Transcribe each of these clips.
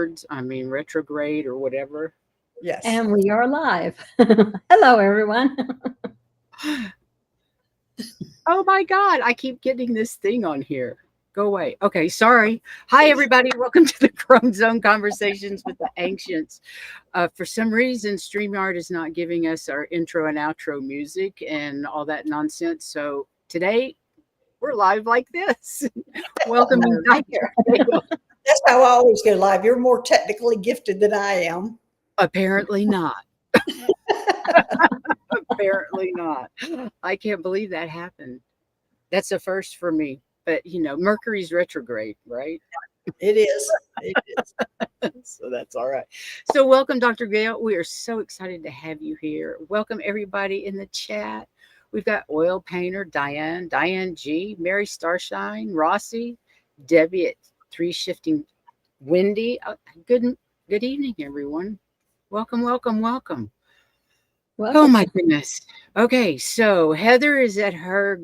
backwards. I mean, retrograde or whatever. Yes. And we are live. Hello, everyone. Oh my God, I keep getting this thing on here. Go away. Okay, sorry. Hi, everybody. Welcome to the Crone Zone Conversations with the Ancients. For some reason, StreamYard is not giving us our intro and outro music and all that nonsense. So today, we're live like this. Welcome, Dr. Gail. That's how I always go live. You're more technically gifted than I am. Apparently not. Apparently not. I can't believe that happened. That's a first for me. But, you know, Mercury's retrograde, right? It is. It is. So that's all right. So welcome, Dr. Gail. We are so excited to have you here. Welcome, everybody in the chat. We've got Oil Painter, Diane G, Mary Starshine, Rossi, Debbie at 3 Shifting, Wendy. Good evening, everyone. Welcome, welcome, welcome. Oh my goodness. Okay, so Heather is at her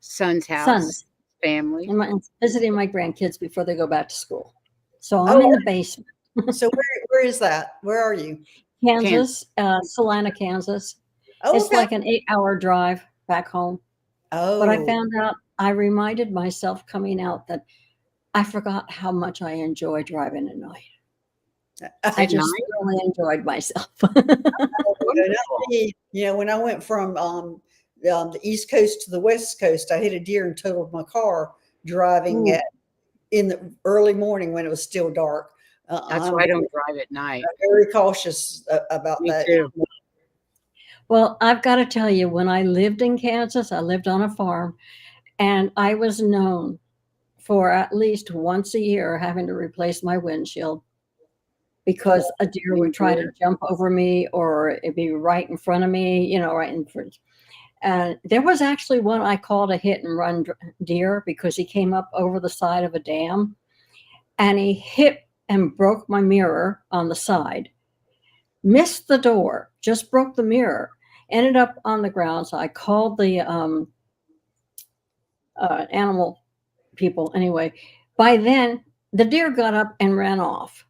son's house, family. I'm visiting my grandkids before they go back to school. So I'm in the basement. So where is that? Where are you? Kansas, Salina, Kansas. Oh, it's okay. like an 8-hour drive back home. Oh. But I found out, I reminded myself coming out that I forgot how much I enjoy driving at night. I just really enjoyed myself. You know, when I went from the East Coast to the West Coast, I hit a deer and totaled my car driving in the early morning when it was still dark. That's why I don't drive at night. I'm very cautious about that. Too. Well, I've got to tell you, when I lived in Kansas, I lived on a farm, and I was known for at least once a year having to replace my windshield because a deer would try to jump over me or it'd be right in front of me, you know, right in front. And there was actually one I called a hit and run deer because he came up over the side of a dam and he hit and broke my mirror on the side, missed the door, just broke the mirror, ended up on the ground. So I called the animal people. Anyway, by then the deer got up and ran off.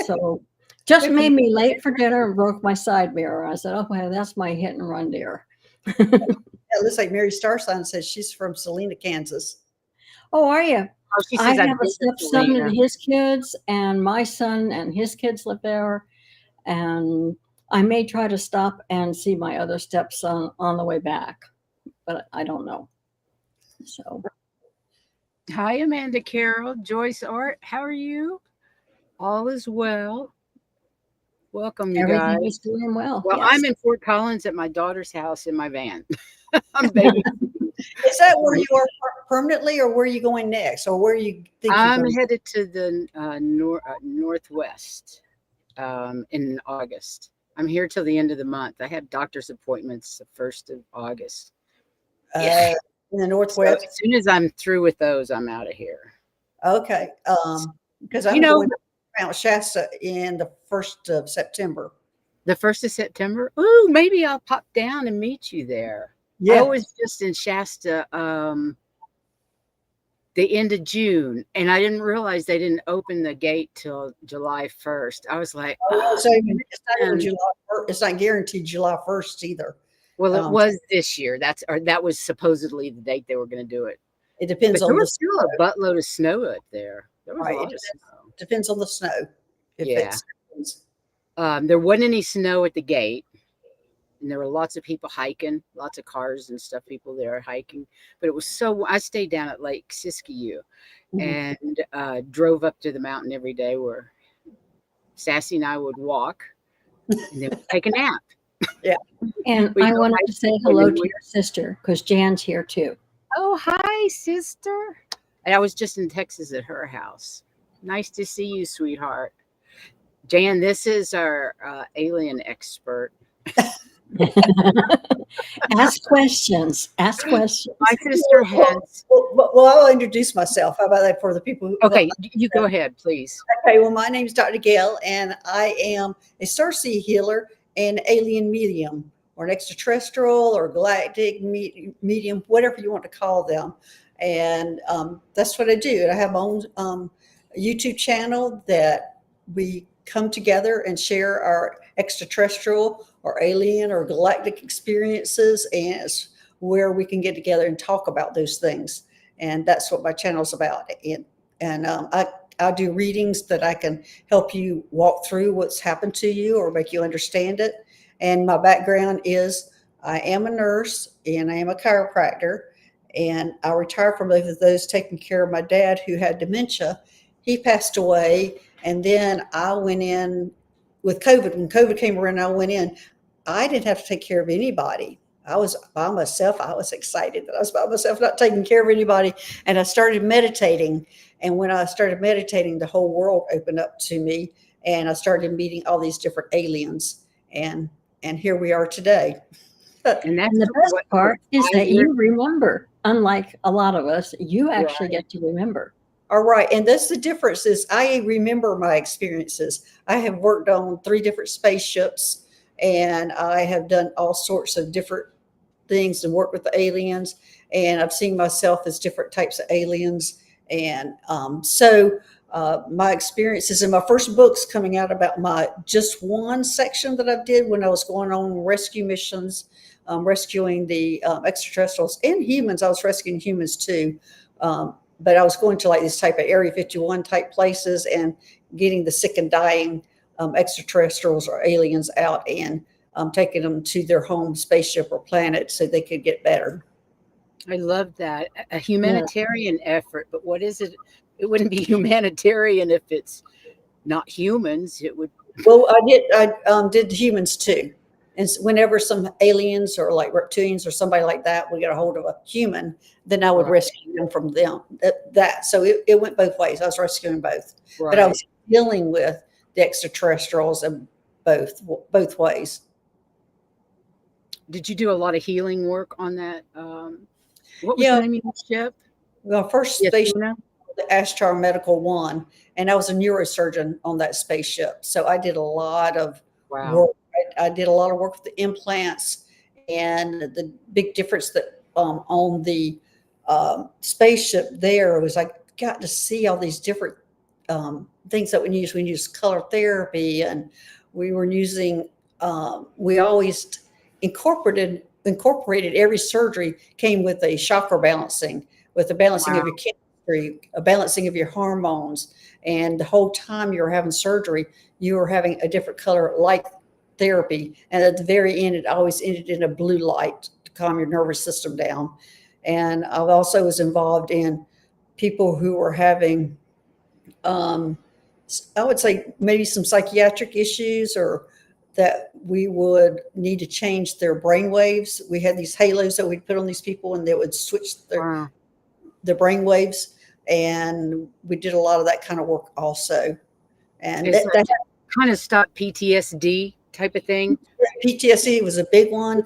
So just made me late for dinner and broke my side mirror. I said, okay, that's my hit and run deer. It looks like Mary Starshine says she's from Salina, Kansas. Oh, are you? Oh, she I says have a stepson and his kids, and my son and his kids live there. And I may try to stop and see my other stepson on the way back, but I don't know. So, hi, Amanda Carroll, Joyce Art. How are you? All is well. Welcome, you guys. Everything is doing well. Well, yes. I'm in Fort Collins at my daughter's house in my van. I'm baby. Is that where you are permanently, or where are you going next, or where you think I'm headed to the Northwest in August. I'm here till the end of the month. I have doctor's appointments the 1st of August. In the Northwest? So as soon as I'm through with those, I'm out of here. Okay. Because I'm going to Mount Shasta in the 1st of September. The 1st of September? Ooh, maybe I'll pop down and meet you there. Yeah. I was just in Shasta the end of June, and I didn't realize they didn't open the gate till July 1st. I was like, so it's not guaranteed July 1st either. Well, it was this year. That was supposedly the date they were going to do it. It depends on there was still a buttload of snow up there. There was a lot of snow. Depends on the snow. There wasn't any snow at the gate. And there were lots of people hiking, lots of cars and stuff, people there hiking. But it was I stayed down at Lake Siskiyou and drove up to the mountain every day where Sassy and I would walk and then we'd take a nap. Yeah. And I wanted to say hello to your sister because Jan's here too. Oh, hi, sister. And I was just in Texas at her house. Nice to see you, sweetheart. Jan, this is our alien expert. Ask questions. Ask questions. My sister has. Well, I'll introduce myself. How about that for the people who? Okay, you go ahead, please. Okay. Well, my name is Dr. Gail, and I am a Starseed healer and alien medium, or an extraterrestrial, or galactic medium, whatever you want to call them. And that's what I do. I have my own YouTube channel that we come together and share our extraterrestrial or alien or galactic experiences, and it's where we can get together and talk about those things. And that's what my channel's about. I do readings that I can help you walk through what's happened to you or make you understand it. And my background is I am a nurse and I am a chiropractor. And I retired from both of those, taking care of my dad who had dementia. He passed away. And then I went in with COVID. When COVID came around, I went in. I didn't have to take care of anybody. I was by myself. I was excited that I was by myself, not taking care of anybody. And I started meditating. And when I started meditating, the whole world opened up to me. And I started meeting all these different aliens. And here we are today. And that's And the best part is that 5 years. you remember. Unlike a lot of us, you actually get to remember. All right. And that's the difference is I remember my experiences. I have worked on 3 different spaceships and I have done all sorts of different things and worked with the aliens. And I've seen myself as different types of aliens. And my experiences in my first book's coming out about my just one section that I did when I was going on rescue missions, rescuing the extraterrestrials and humans. I was rescuing humans too. But I was going to like this type of Area 51 type places and getting the sick and dying extraterrestrials or aliens out and taking them to their home spaceship or planet so they could get better. I love that. A humanitarian effort, but what is it? It wouldn't be humanitarian if it's not humans. It would. Well, I did humans too. And whenever some aliens or like reptilians or somebody like that would get a hold of a human, then I would rescue them from them. So it went both ways. I was rescuing both, but I was dealing with the extraterrestrials in both ways. Did you do a lot of healing work on that? What was the name of your ship? Well, first spaceship, the Ashtar Medical One, and I was a neurosurgeon on that spaceship. So I did a lot of work. I did a lot of work with the implants, and the big difference that on the spaceship there was I got to see all these different things that we use. We use color therapy, and we were using. We always incorporated every surgery came with a chakra balancing, with the balancing of your chemistry, a balancing of your hormones, and the whole time you were having surgery, you were having a different color light therapy, and at the very end, it always ended in a blue light to calm your nervous system down. And I also was involved in people who were having, I would say maybe some psychiatric issues or that we would need to change their brain waves. We had these halos that we'd put on these people and they would switch their brain waves. And we did a lot of that kind of work also. And that kind of stop PTSD type of thing. PTSD was a big one,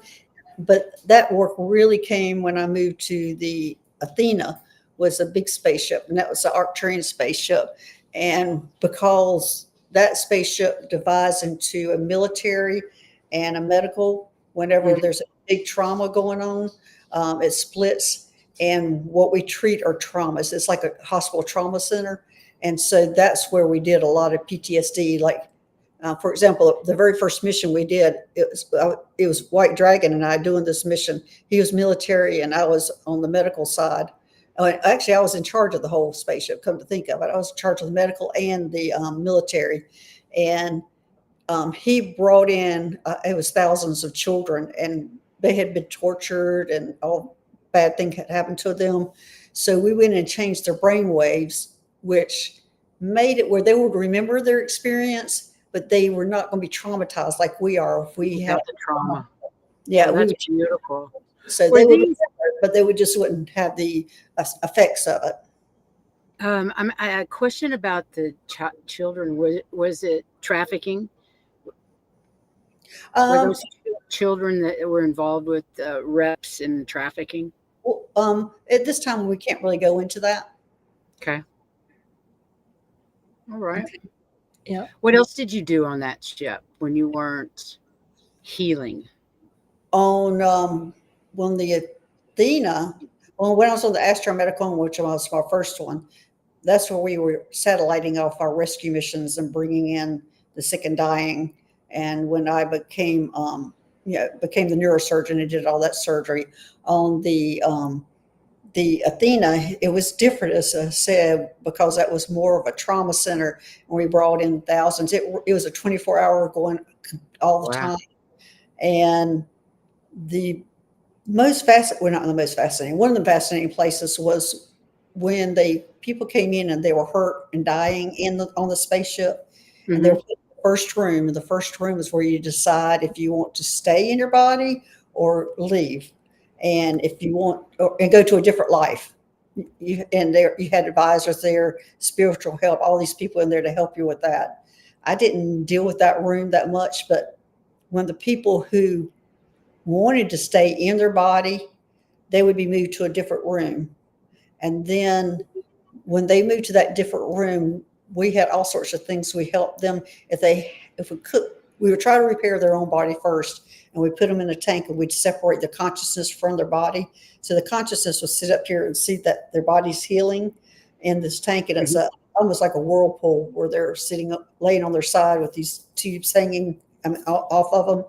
but that work really came when I moved to the Athena, was a big spaceship, and that was the Arcturian spaceship. And because that spaceship divides into a military and a medical, whenever there's a big trauma going on, it splits. And what we treat are traumas. It's like a hospital trauma center. And so that's where we did a lot of PTSD. Like, for example, the very first mission we did, it was White Dragon and I doing this mission. He was military and I was on the medical side. Actually, I was in charge of the whole spaceship, come to think of it. I was in charge of the medical and the military. And he brought in, it was thousands of children, and they had been tortured and all bad things had happened to them. So we went and changed their brain waves, which made it where they would remember their experience, but they were not going to be traumatized like we are if we have the trauma. Yeah, that's beautiful. So they would, but they wouldn't have the effects of it. A question about the children. Was it trafficking? Were those children that were involved with reps and trafficking? Well, at this time, we can't really go into that. Okay. All right. Okay. Yeah. What else did you do on that ship when you weren't healing? On the Athena, when I was on the Astro Medical, which was my first one, that's where we were satelliting off our rescue missions and bringing in the sick and dying. And when I became, became the neurosurgeon and did all that surgery on the Athena, it was different, as I said, because that was more of a trauma center. And we brought in thousands. It was a 24-hour going all the Wow. time. And the most fascinating, well, not the most fascinating, one of the fascinating places was when people came in and they were hurt and dying on the spaceship, and they Hmm. were put in the first room. And the first room is where you decide if you want to stay in your body or leave, and if you want and go to a different life. You had advisors there, spiritual help, all these people in there to help you with that. I didn't deal with that room that much, but when the people who wanted to stay in their body, they would be moved to a different room. And then when they moved to that different room, we had all sorts of things. We helped them if we could. We would try to repair their own body first, and we put them in a tank, and we'd separate the consciousness from their body. So the consciousness would sit up here and see that their body's healing in this tank, and it's almost like a whirlpool where they're sitting up, laying on their side with these tubes hanging off of them.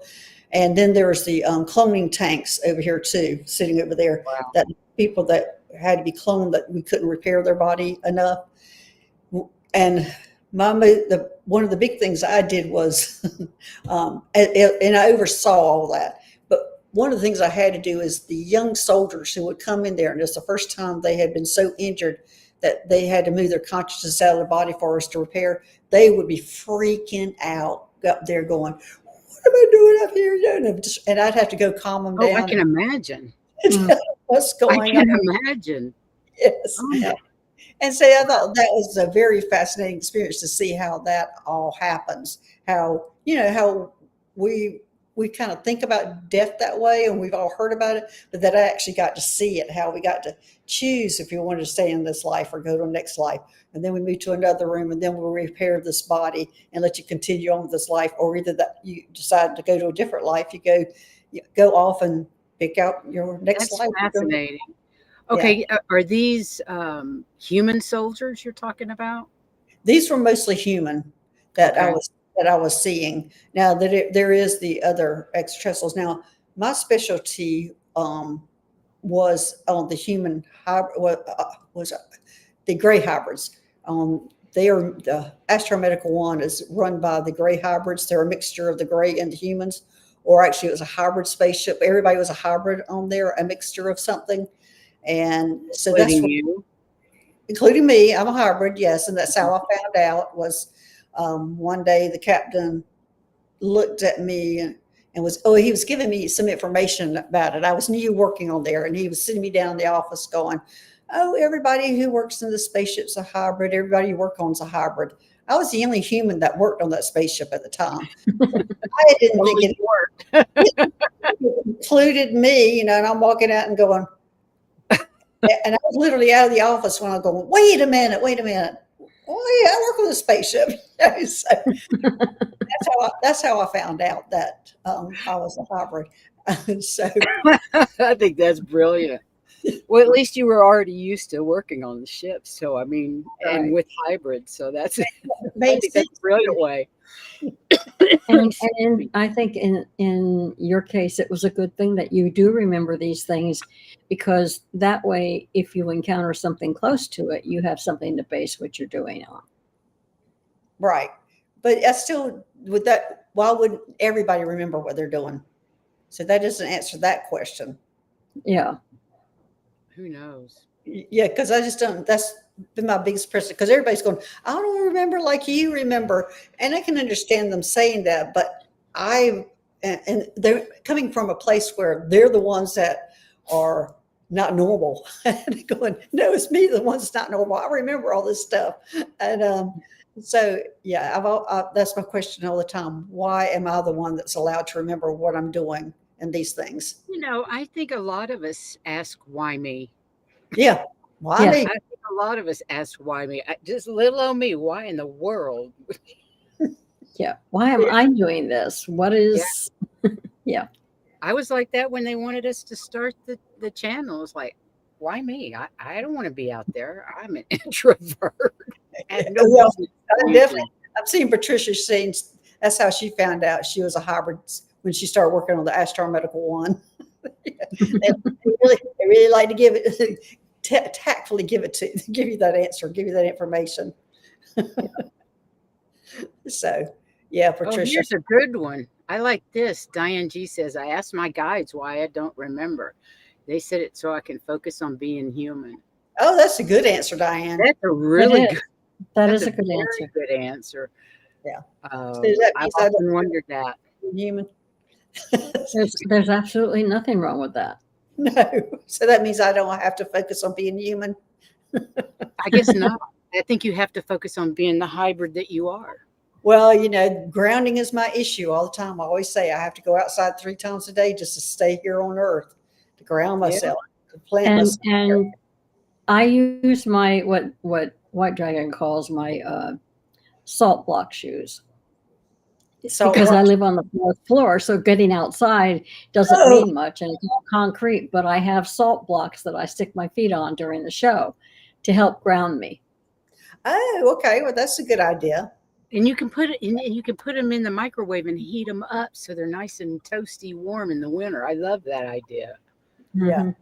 And then there's the cloning tanks over here too, sitting over there. Wow. That people that had to be cloned that we couldn't repair their body enough. And one of the big things I did was, and I oversaw all that. But one of the things I had to do is the young soldiers who would come in there, and it's the first time they had been so injured that they had to move their consciousness out of the body for us to repair. They would be freaking out up there, going, "What am I doing up here?" And I'd have to go calm them Oh, I down can and imagine. tell what's I going can on. imagine. Yes. Oh my. And so I thought that was a very fascinating experience to see how that all happens. How we kind of think about death that way, and we've all heard about it, but that I actually got to see it, how we got to choose if you wanted to stay in this life or go to the next life. And then we move to another room, and then we'll repair this body and let you continue on with this life, or either that you decide to go to a different life, you go off and pick out your next That's life. fascinating. Yeah. Okay, are these human soldiers you're talking about? These were mostly human that I Okay. was that I was seeing. Now there is the other extraterrestrials. Now my specialty was on the human hybrid. Was the gray hybrids. The astromedical one is run by the gray hybrids. They're a mixture of the gray and the humans, or actually it was a hybrid spaceship. Everybody was a hybrid on there, a mixture of something. And so that's Including what, you? including me. I'm a hybrid, yes, and that's how I found out. Was one day the captain looked at me and he was giving me some information about it. I was new working on there, and he was sitting me down in the office going, "Oh, everybody who works in the spaceship's a hybrid. Everybody you work on is a hybrid." I was the only human that worked on that spaceship at the time. I didn't Oh, think you it included me, and I'm walking out and going, and I was literally out of the office when I go, wait a minute. Oh yeah, I work on a spaceship. So that's how I found out that I was a hybrid. So weren't. I think that's brilliant. Well, at least you were already used to working on the ship. So, I mean, and right, with hybrids. So that's, it I made think that's a sense. brilliant way. Excuse me. I think in your case, it was a good thing that you do remember these things, because that way, if you encounter something close to it, you have something to base what you're doing on. Right, but I still with that. Why wouldn't everybody remember what they're doing? So that doesn't answer that question. Yeah. Who knows? Yeah, because I just don't. That's been my biggest person. Because everybody's going, I don't remember like you remember, and I can understand them saying that. But and they're coming from a place where they're the ones that are not normal, and going, no, it's me, the one's not normal. I remember all this stuff, and so yeah, that's my question all the time. Why am I the one that's allowed to remember what I'm doing and these things? I think a lot of us ask, why me? Yeah, why Yes. me? I think a lot of us ask, why me? Just little old me, why in the world? Yeah. Why am I doing this? What Yeah. is, yeah. I was like that when they wanted us to start the channel. It's like, why me? I don't want to be out there. I'm an introvert. I have no Well, business I'm being definitely. here. I've seen Patricia saying that's how she found out she was a hybrid when she started working on the Astro Medical one. They really like to give it tactfully give you that answer, give you that information. So, yeah, Oh, Patricia. here's a good one. I like this. Diane G says, I asked my guides why I don't remember. They said it so I can focus on being human. Oh, that's a good answer, Diane. That's a It really is. good, That that's is a a good very answer. good answer. Yeah. So that I've means I often don't wondered that. human. There's absolutely nothing wrong with that. No. So that means I don't have to focus on being human. I guess not. I think you have to focus on being the hybrid that you are. Well, grounding is my issue all the time. I always say I have to go outside 3 times a day just to stay here on earth, to ground Yeah. myself, to plant And myself. and I use my what White Dragon calls my salt block shoes So, because I live on the 4th floor, so getting outside doesn't oh, mean much, and it's all concrete. But I have salt blocks that I stick my feet on during the show to help ground me. oh, okay. Well, that's a good idea. And you can put it in, and you can put them in the microwave and heat them up so they're nice and toasty warm in the winter. I love that idea. Yeah. Mhm.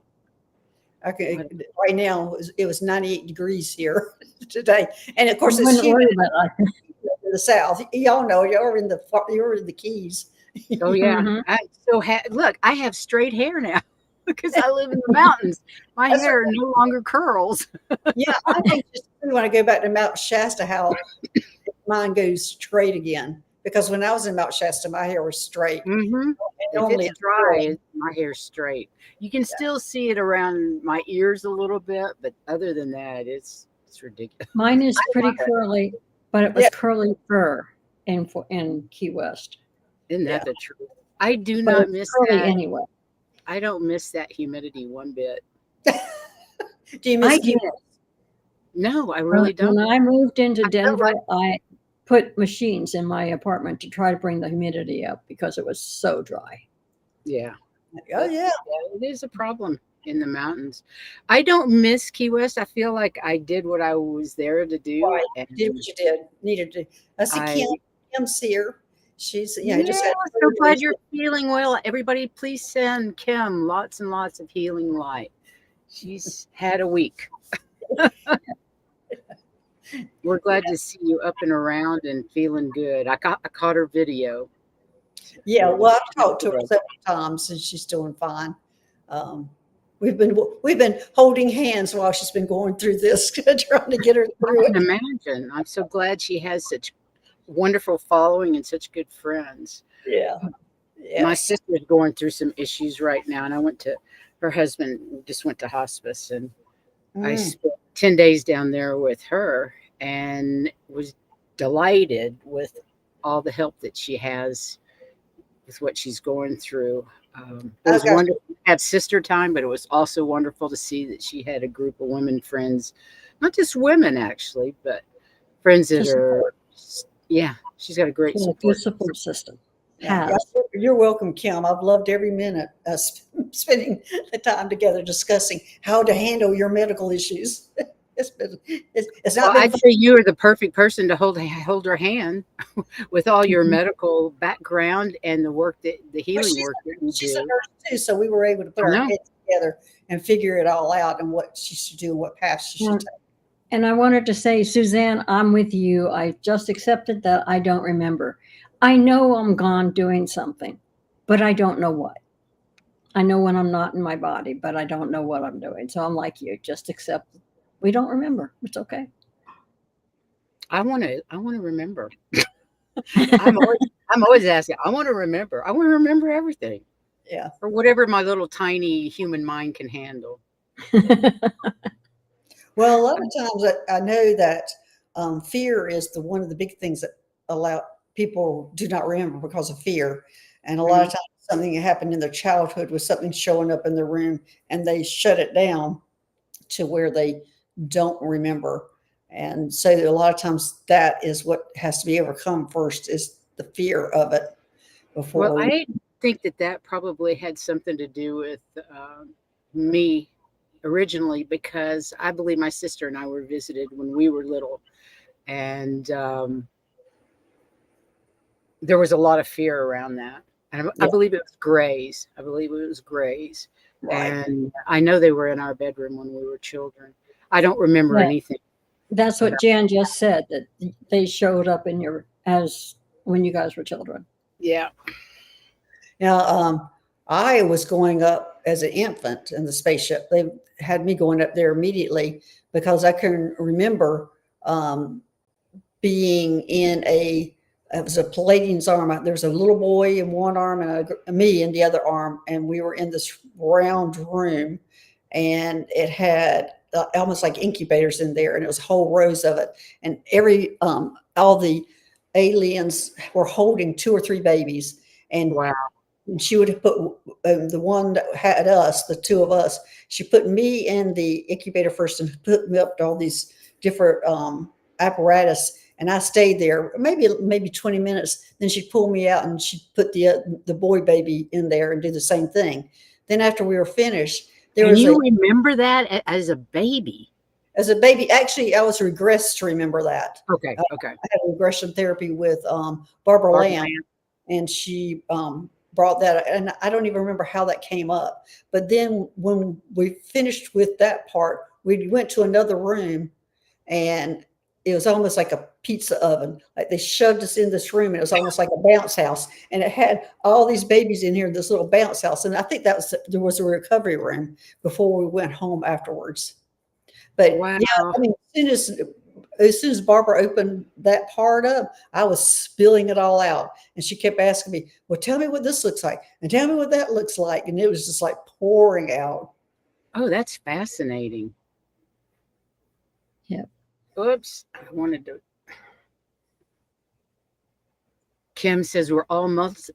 Okay. What- Right now, it was 98 degrees here today, and of I course it's wouldn't humid worry about it. in the south. Y'all know you're in the Keys. Oh yeah, Mhm. I so look. I have straight hair now because I live in the mountains. My That's hair no longer curls. Yeah, I think just when I go back to Mount Shasta, how mine goes straight again. Because when I was in Mount Shasta, my hair was straight. Hmm. And If normally it's it's dry, curly. my hair's straight. You can still see it around my ears a little bit, but other than that, it's ridiculous. Mine is I pretty love it. curly, but it Yeah, was curly fur in Key West. Isn't yeah. that the truth? I do But not it's miss curly that. anyway. I don't miss that humidity one bit. Do you I miss did. Keith? No, I really When don't. I moved into I felt Denver, like I put machines in my apartment to try to bring the humidity up because it was so dry. yeah. Oh, yeah. It is a problem in the mountains. I don't miss Key West. I feel like I did what I was there to do, Right. You did and what you did, needed to. I see I Kim's here. She's, just yeah, had so surgery. glad you're feeling well. Everybody, please send Kim lots and lots of healing light. She's had a week. We're glad to see you up and around and feeling good. I caught her video. Yeah, Really well, I've talked to her good. several times and she's doing fine. Um, we've been holding hands while she's been going through this, trying to get her I through can it. imagine. I'm so glad she has such wonderful following and such good friends. Yeah. My Yes. sister's going through some issues right now, and I went to her husband just went to hospice, and I Mm. spent 10 days down there with her and was delighted with all the help that she has with what she's going through. It Oh was gosh. wonderful to have sister time, but it was also wonderful to see that she had a group of women friends, not just women actually, but friends To that are, support. yeah, she's got a great She had a good support. support system. Yeah. Has. You're welcome, Kim. I've loved every minute spending the time together discussing how to handle your medical issues. It's Well, not been I'd say you are the perfect person to hold her hand with all your Mhm. medical background and the work that the Well, healing work that you she's a do. nurse too, so we were able to put I our know. heads together and figure it all out and what she should do and what path she should Well, take. And I wanted to say, Suzanne, I'm with you. I just accepted that I don't remember. I know I'm gone doing something, but I don't know what. I know when I'm not in my body, but I don't know what I'm doing. So I'm like you, just accept we don't remember. It's okay. I want to remember. I'm always I'm always asking. I want to remember. I want to remember everything Yeah. or whatever my little tiny human mind can handle. Well, a lot of times I know that fear is one of the big things that allow people do not remember because of fear. And a lot of Mhm. times something that happened in their childhood was something showing up in the room and they shut it down to where they don't remember. And so a lot of times that is what has to be overcome first is the fear of it Well, before. I think that probably had something to do with me originally because I believe my sister and I were visited when we were little, and there was a lot of fear around that. And I Yeah, believe it was grays. I believe it was grays. right. And I know they were in our bedroom when we were children. I don't remember Yeah, anything that's what about. Jan just said, that they showed up in your as when you guys were children. Yeah. Now, I was going up as an infant in the spaceship. They had me going up there immediately because I can remember um, being in it was a Palladian's arm. There was a little boy in one arm and me in the other arm, and we were in this round room, and it had almost like incubators in there, and it was whole rows of it, and all the aliens were holding 2 or 3 babies, and Wow. she would have put the one that had us, the 2 of us. She put me in the incubator first and put me up to all these different apparatus, and I stayed there maybe 20 minutes. Then she'd pull me out and she'd put the boy baby in there and do the same thing. Then after we were finished, there And was you remember that as a baby? as a baby. Actually, I was regressed to remember that. Okay. Okay. I had regression therapy with Barbara Barbara Lamb, Lamb. and she brought that, and I don't even remember how that came up. But then when we finished with that part, we went to another room, and it was almost like a pizza oven. Like they shoved us in this room, and it was almost like a bounce house, and it had all these babies in here, this little bounce house. And I think there was a recovery room before we went home afterwards. But Wow. yeah, I mean, as soon as Barbara opened that part up, I was spilling it all out. And she kept asking me, well, tell me what this looks like and tell me what that looks like. And it was just like pouring out. Oh, that's fascinating. Yeah. Oops. I wanted to. Kim says we're all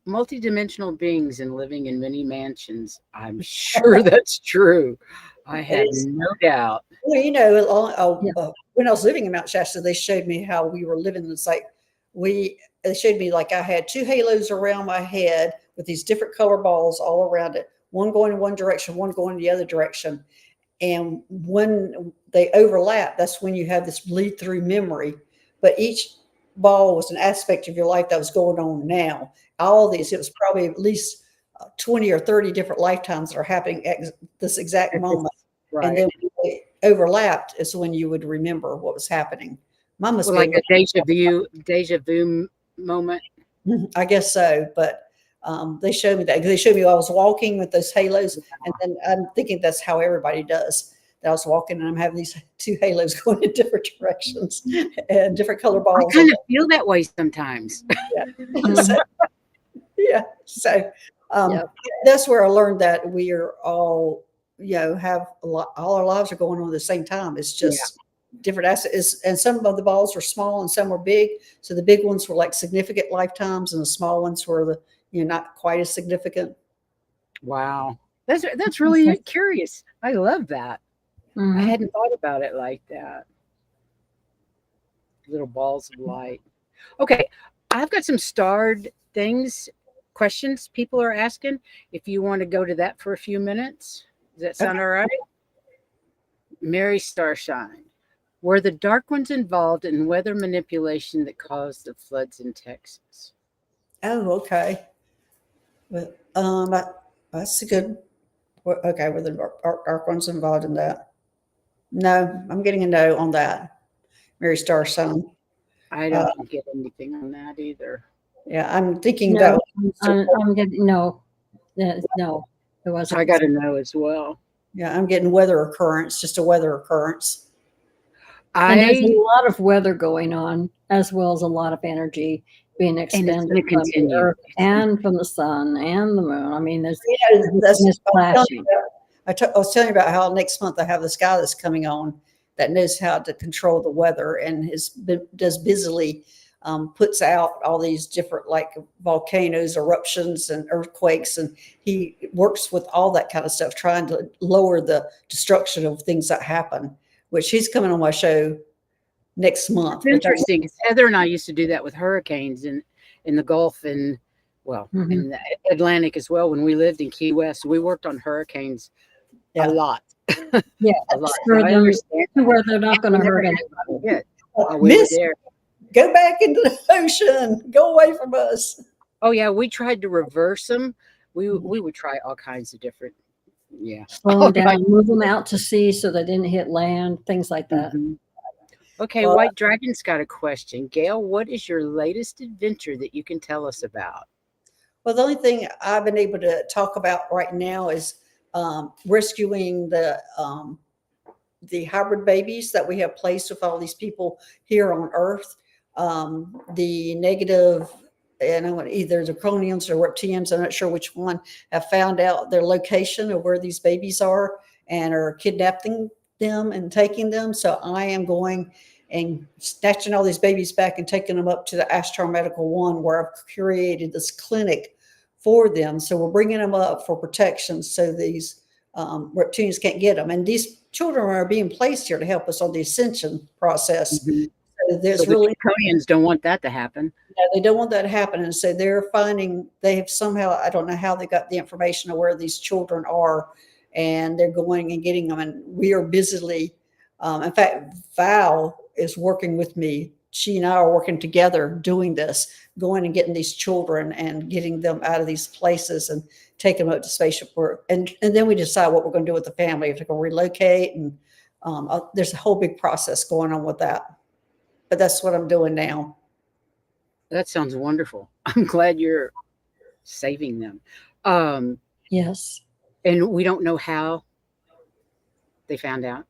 multi-dimensional beings and living in many mansions. I'm sure that's true. I It have is. no doubt. Well, Yeah. when I was living in Mount Shasta, they showed me how we were living. It's like they showed me like I had 2 halos around my head with these different color balls all around it, one going in one direction, one going the other direction. And when they overlap, that's when you have this bleed through memory. But each ball was an aspect of your life that was going on now. All these, it was probably at least 20 or 30 different lifetimes that are happening at this exact At this, moment. And right. then when they overlapped is when you would remember what was happening. Mine must Well, be a like a little, deja vu moment. I guess so, but they showed me that. They showed me I was walking with those halos, and then I'm thinking that's how everybody does. That I was walking and I'm having these 2 halos going in different directions and different color I balls. kind of feel that way sometimes. Yeah. Mhm. So, yeah. So Yeah. that's where I learned that we are all, have a lot, all our lives are going on at the same time. It's Yeah. just different assets. And some of the balls were small and some were big. So the big ones were like significant lifetimes and the small ones were not quite as significant. Wow. That's really curious. I love that. I Mhm. hadn't thought about it like that. Little balls of light. Okay, I've got some starred things, questions people are asking. If you want to go to that for a few minutes, does that Okay. sound all right? Mary Starshine. Were the dark ones involved in weather manipulation that caused the floods in Texas? Oh, okay. But that's a good. Okay, were the dark ones involved in that? No, I'm getting a no on that. Mary Star Son. I Uh, don't get anything on that either. yeah, I'm thinking that No, was I'm getting no. No, it So I wasn't. got to know as well. yeah, I'm getting weather occurrence, just a weather occurrence. And there's a I lot of weather going on, as well as a lot of energy being and it's expended going to from the continue. Earth and from the sun and the moon. I mean, there's That's everything is I was telling you flashing. about, I was telling you about how next month I have this guy that's coming on that knows how to control the weather and does busily puts out all these different like volcanoes, eruptions, and earthquakes, and he works with all that kind of stuff, trying to lower the destruction of things that happen. Which he's coming on my show next It's month, which I'm interesting. 'Cause Heather and I used to do that with hurricanes in the Gulf and well, Mhm. in the Atlantic as well when we lived in Key West. We worked on hurricanes a yeah. lot. Yeah, a lot. scare I them understand. to where they're not We going to never hurt had anybody. one yet. Oh, we were Miss, there. go back into the ocean. Go away from us. Oh yeah, we tried to reverse them. We would try all kinds of different. Yeah. Slow All them down, right. move them out to sea so they didn't hit land, things like that. Mhm. Okay, Well, White Dragon's got a question. Gail, what is your latest adventure that you can tell us about? well, the only thing I've been able to talk about right now is rescuing the hybrid babies that we have placed with all these people here on Earth. The negative, and I want either the Cronians or reptilians, I'm not sure which one, have found out their location of where these babies are and are kidnapping them and taking them. So I am going and snatching all these babies back and taking them up to the Astro Medical One, where I've created this clinic for them. So we're bringing them up for protection so these reptilians can't get them. And these children are being placed here to help us on the ascension process. Mhm. So So there's the really, Draconians don't want that to happen. they don't want that to happen. And so they're finding, they have somehow, I don't know how they got the information of where these children are, and they're going and getting them. And we are busily, in fact, Val is working with me. She and I are working together doing this, going and getting these children and getting them out of these places and taking them up to spaceship work. And then we decide what we're going to do with the family, if they're going to relocate. And there's a whole big process going on with that. But that's what I'm doing now. That sounds wonderful. I'm glad you're saving them. Um, Yes. and we don't know how they found out.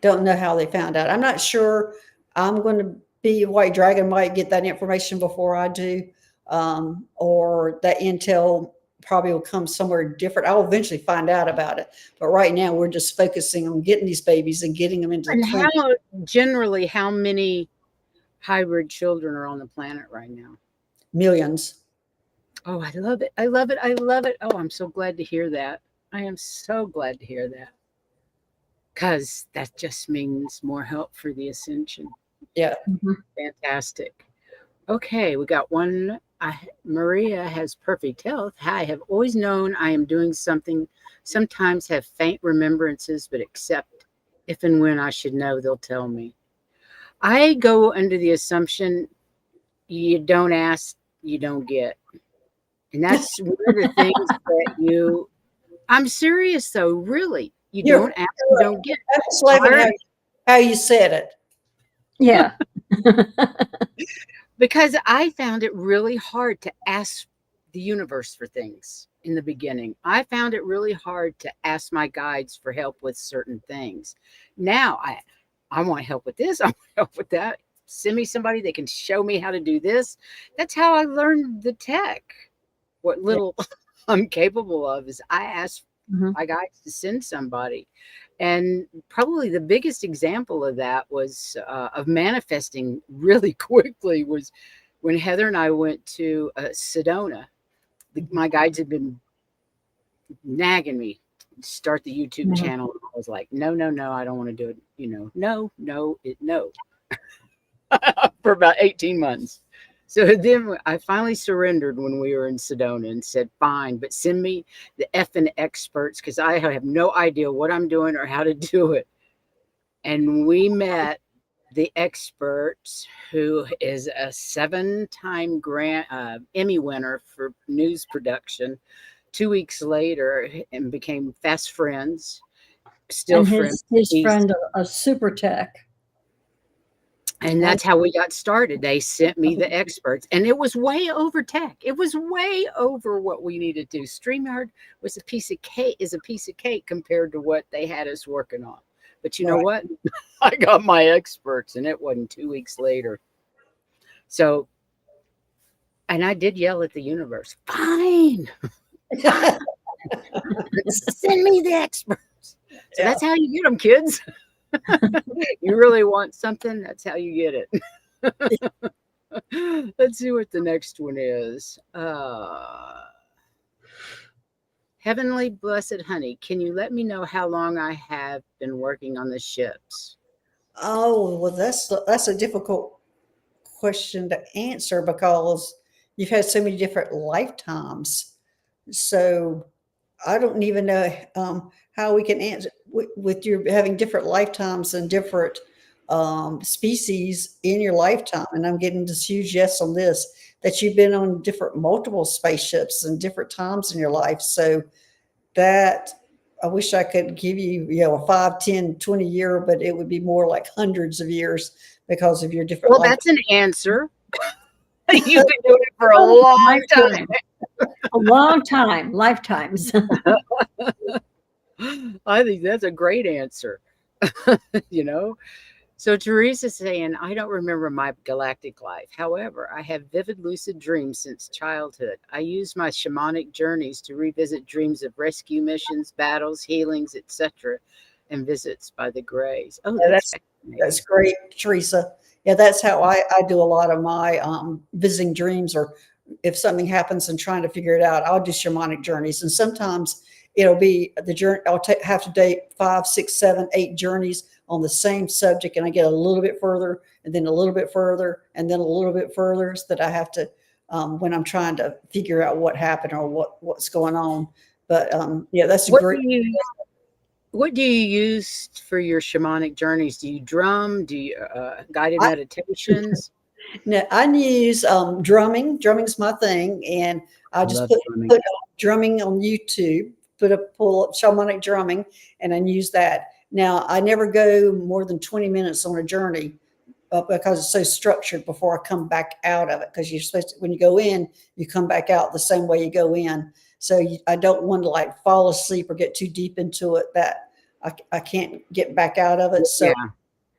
Don't know how they found out. I'm not sure. I'm going to be White Dragon might get that information before I do, or that intel probably will come somewhere different. I'll eventually find out about it. But right now, we're just focusing on getting these babies and getting them into the And clinic. how generally how many hybrid children are on the planet right now? Millions. Oh, I love it. I love it. I love it. Oh, I'm so glad to hear that. I am so glad to hear that. Because that just means more help for the ascension. Yeah. Mhm. Fantastic. Okay, we got one. Maria has perfect health. I have always known I am doing something, sometimes have faint remembrances, but except if and when I should know, they'll tell me. I go under the assumption you don't ask, you don't get. And that's one of the things that I'm serious though, really. You You're don't ask, you don't get. that's loving Our how you said it. Yeah. Because I found it really hard to ask the universe for things in the beginning. I found it really hard to ask my guides for help with certain things. Now I want help with this, I want help with that. Send me somebody that can show me how to do this. That's how I learned the tech. What Yeah. little I'm capable of is I ask Mhm. my guides to send somebody. And probably the biggest example of that was of manifesting really quickly was when Heather and I went to Sedona. My guides had been nagging me to start the YouTube Mhm. channel. I was like, no, no, no, I don't want to do it. No, no, no, for about 18 months. So then I finally surrendered when we were in Sedona and said, fine, but send me the effing experts because I have no idea what I'm doing or how to do it. And we met the experts who is a 7-time Emmy winner for news production 2 weeks later and became fast friends, still And friends. his He's friend, a super tech. And that's how we got started. They sent me the experts, and it was way over tech. It was way over what we needed to do. StreamYard was a piece of cake, is a piece of cake compared to what they had us working on. But you know Right. what? I got my experts, and it wasn't 2 weeks later. So, and I did yell at the universe, fine, fine, send me the experts. So Yeah. that's how you get them, kids. You really want something, that's how you get it. Let's see what the next one is. Heavenly Blessed Honey, can you let me know how long I have been working on the ships? Oh, well, that's a difficult question to answer because you've had so many different lifetimes. So I don't even know how we can answer. with your having different lifetimes and different species in your lifetime, and I'm getting this huge yes on this, that you've been on different multiple spaceships and different times in your life. So that I wish I could give you, a 5, 10, 20 year, but it would be more like hundreds of years because of your different Well, life. that's an answer. You've been doing it for a long time. A long time, lifetimes. I think that's a great answer. you know? So Teresa's saying, I don't remember my galactic life. However, I have vivid lucid dreams since childhood. I use my shamanic journeys to revisit dreams of rescue missions, battles, healings, etc., and visits by the Greys. Oh, Yeah, that's that's fascinating. great, Teresa. Yeah, that's how I do a lot of my visiting dreams, or if something happens and trying to figure it out, I'll do shamanic journeys. And sometimes it'll be the journey, have to date 5, 6, 7, 8 journeys on the same subject. And I get a little bit further and then a little bit further and then a little bit further, so that I have to, when I'm trying to figure out what happened or what's going on. But yeah, that's a What great. do you what do you use for your shamanic journeys? Do you drum? Do you guided meditations? No, I use drumming. Drumming's my thing, and I I just love drumming. put drumming on YouTube. Pull up shamanic drumming, and I use that. Now I never go more than 20 minutes on a journey, because it's so structured before I come back out of it. Because you're supposed to, when you go in, you come back out the same way you go in. So I don't want to like fall asleep or get too deep into it that I can't get back out of it. So Yeah.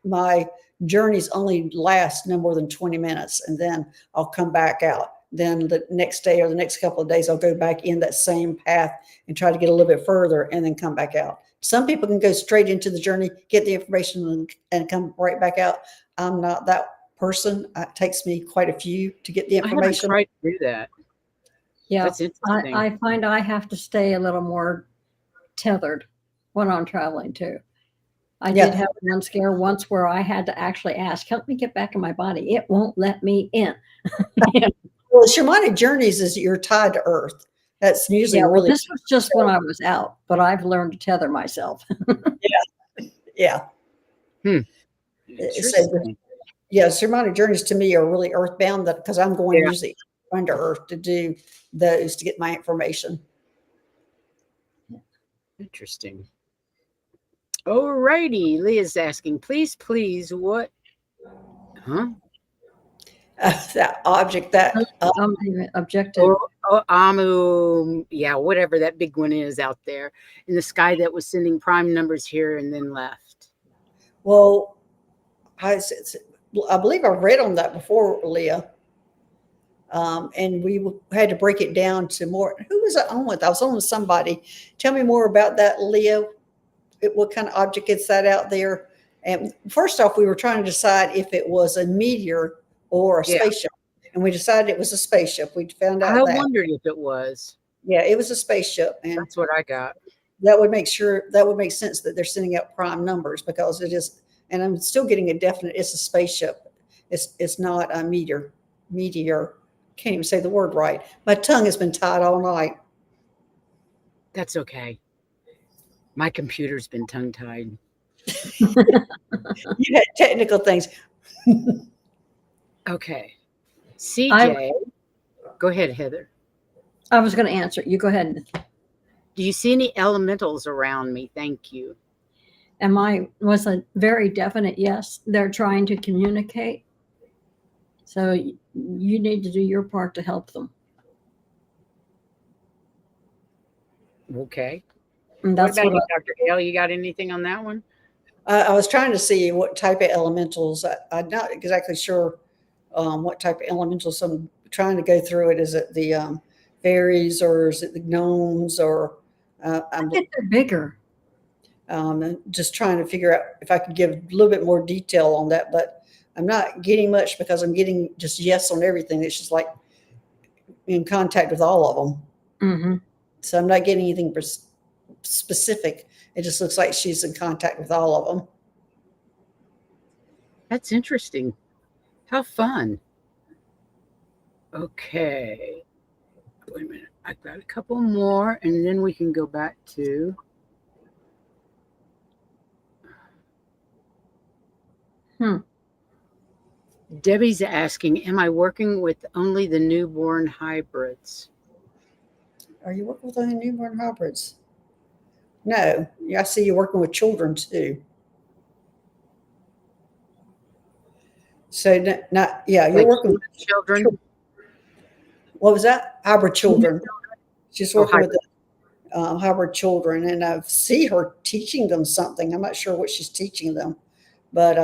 my journeys only last no more than 20 minutes, and then I'll come back out. Then the next day or the next couple of days, I'll go back in that same path and try to get a little bit further and then come back out. Some people can go straight into the journey, get the information, and come right back out. I'm not that person. It takes me quite a few to get the I haven't information. tried to do that. Yeah, That's interesting. I find I have to stay a little more tethered when I'm traveling too. I did Yeah. have one scare once where I had to actually ask, help me get back in my body. It won't let me in. Well, shamanic journeys is you're tied to earth. That's usually Yeah, well, really, this was just when I was out, but I've learned to tether myself. yeah. Hmm. So Interesting. yeah, shamanic journeys to me are really earthbound, that because I'm going Yeah. usually under earth to do those to get my information. Interesting. Alrighty. Leah's asking, please, what? Huh? That object that Objective. Amu, yeah, whatever that big one is out there in the sky that was sending prime numbers here and then left. well, I believe I read on that before, Leah. And we had to break it down to more. Who was I on with? I was on with somebody. Tell me more about that, Leah. What kind of object is that out there? And first off, we were trying to decide if it was a meteor or a Yeah. spaceship, and we decided it was a spaceship. We found I out that. wondered if it was. Yeah, it was a spaceship, and That's what I got. that would make sense that they're sending out prime numbers, because it is. And I'm still getting a definite. It's a spaceship. It's not a meteor. Can't even say the word right. My tongue has been tied all night. That's okay. My computer's been tongue tied. You had technical things. Okay. CJ, go ahead, Heather. I was going to answer. You go ahead. Do you see any elementals around me? Thank you. And mine was a very definite yes. They're trying to communicate. So you need to do your part to help them. Okay. And What that's about what you, Dr. Gail? You got anything on that one? I was trying to see what type of elementals. I'm not exactly sure what type of elementals. I'm trying to go through it. Is it the fairies, or is it the gnomes, or I think they're bigger. just trying to figure out if I could give a little bit more detail on that. But I'm not getting much, because I'm getting just yes on everything. It's just like in contact with all of them. Mm-hmm. So I'm not getting anything specific. It just looks like she's in contact with all of them. That's interesting. How fun. Okay. Wait a minute. I've got a couple more, and then we can go back to. Hmm. Debbie's asking, am I working with only the newborn hybrids? Are you working with only newborn hybrids? No. Yeah, I see you working with children too. So not yeah, you're Like working with children? what was that? Hybrid children. She's Oh, working with the hybrid children, and I see her teaching them something. I'm not sure what she's teaching them, but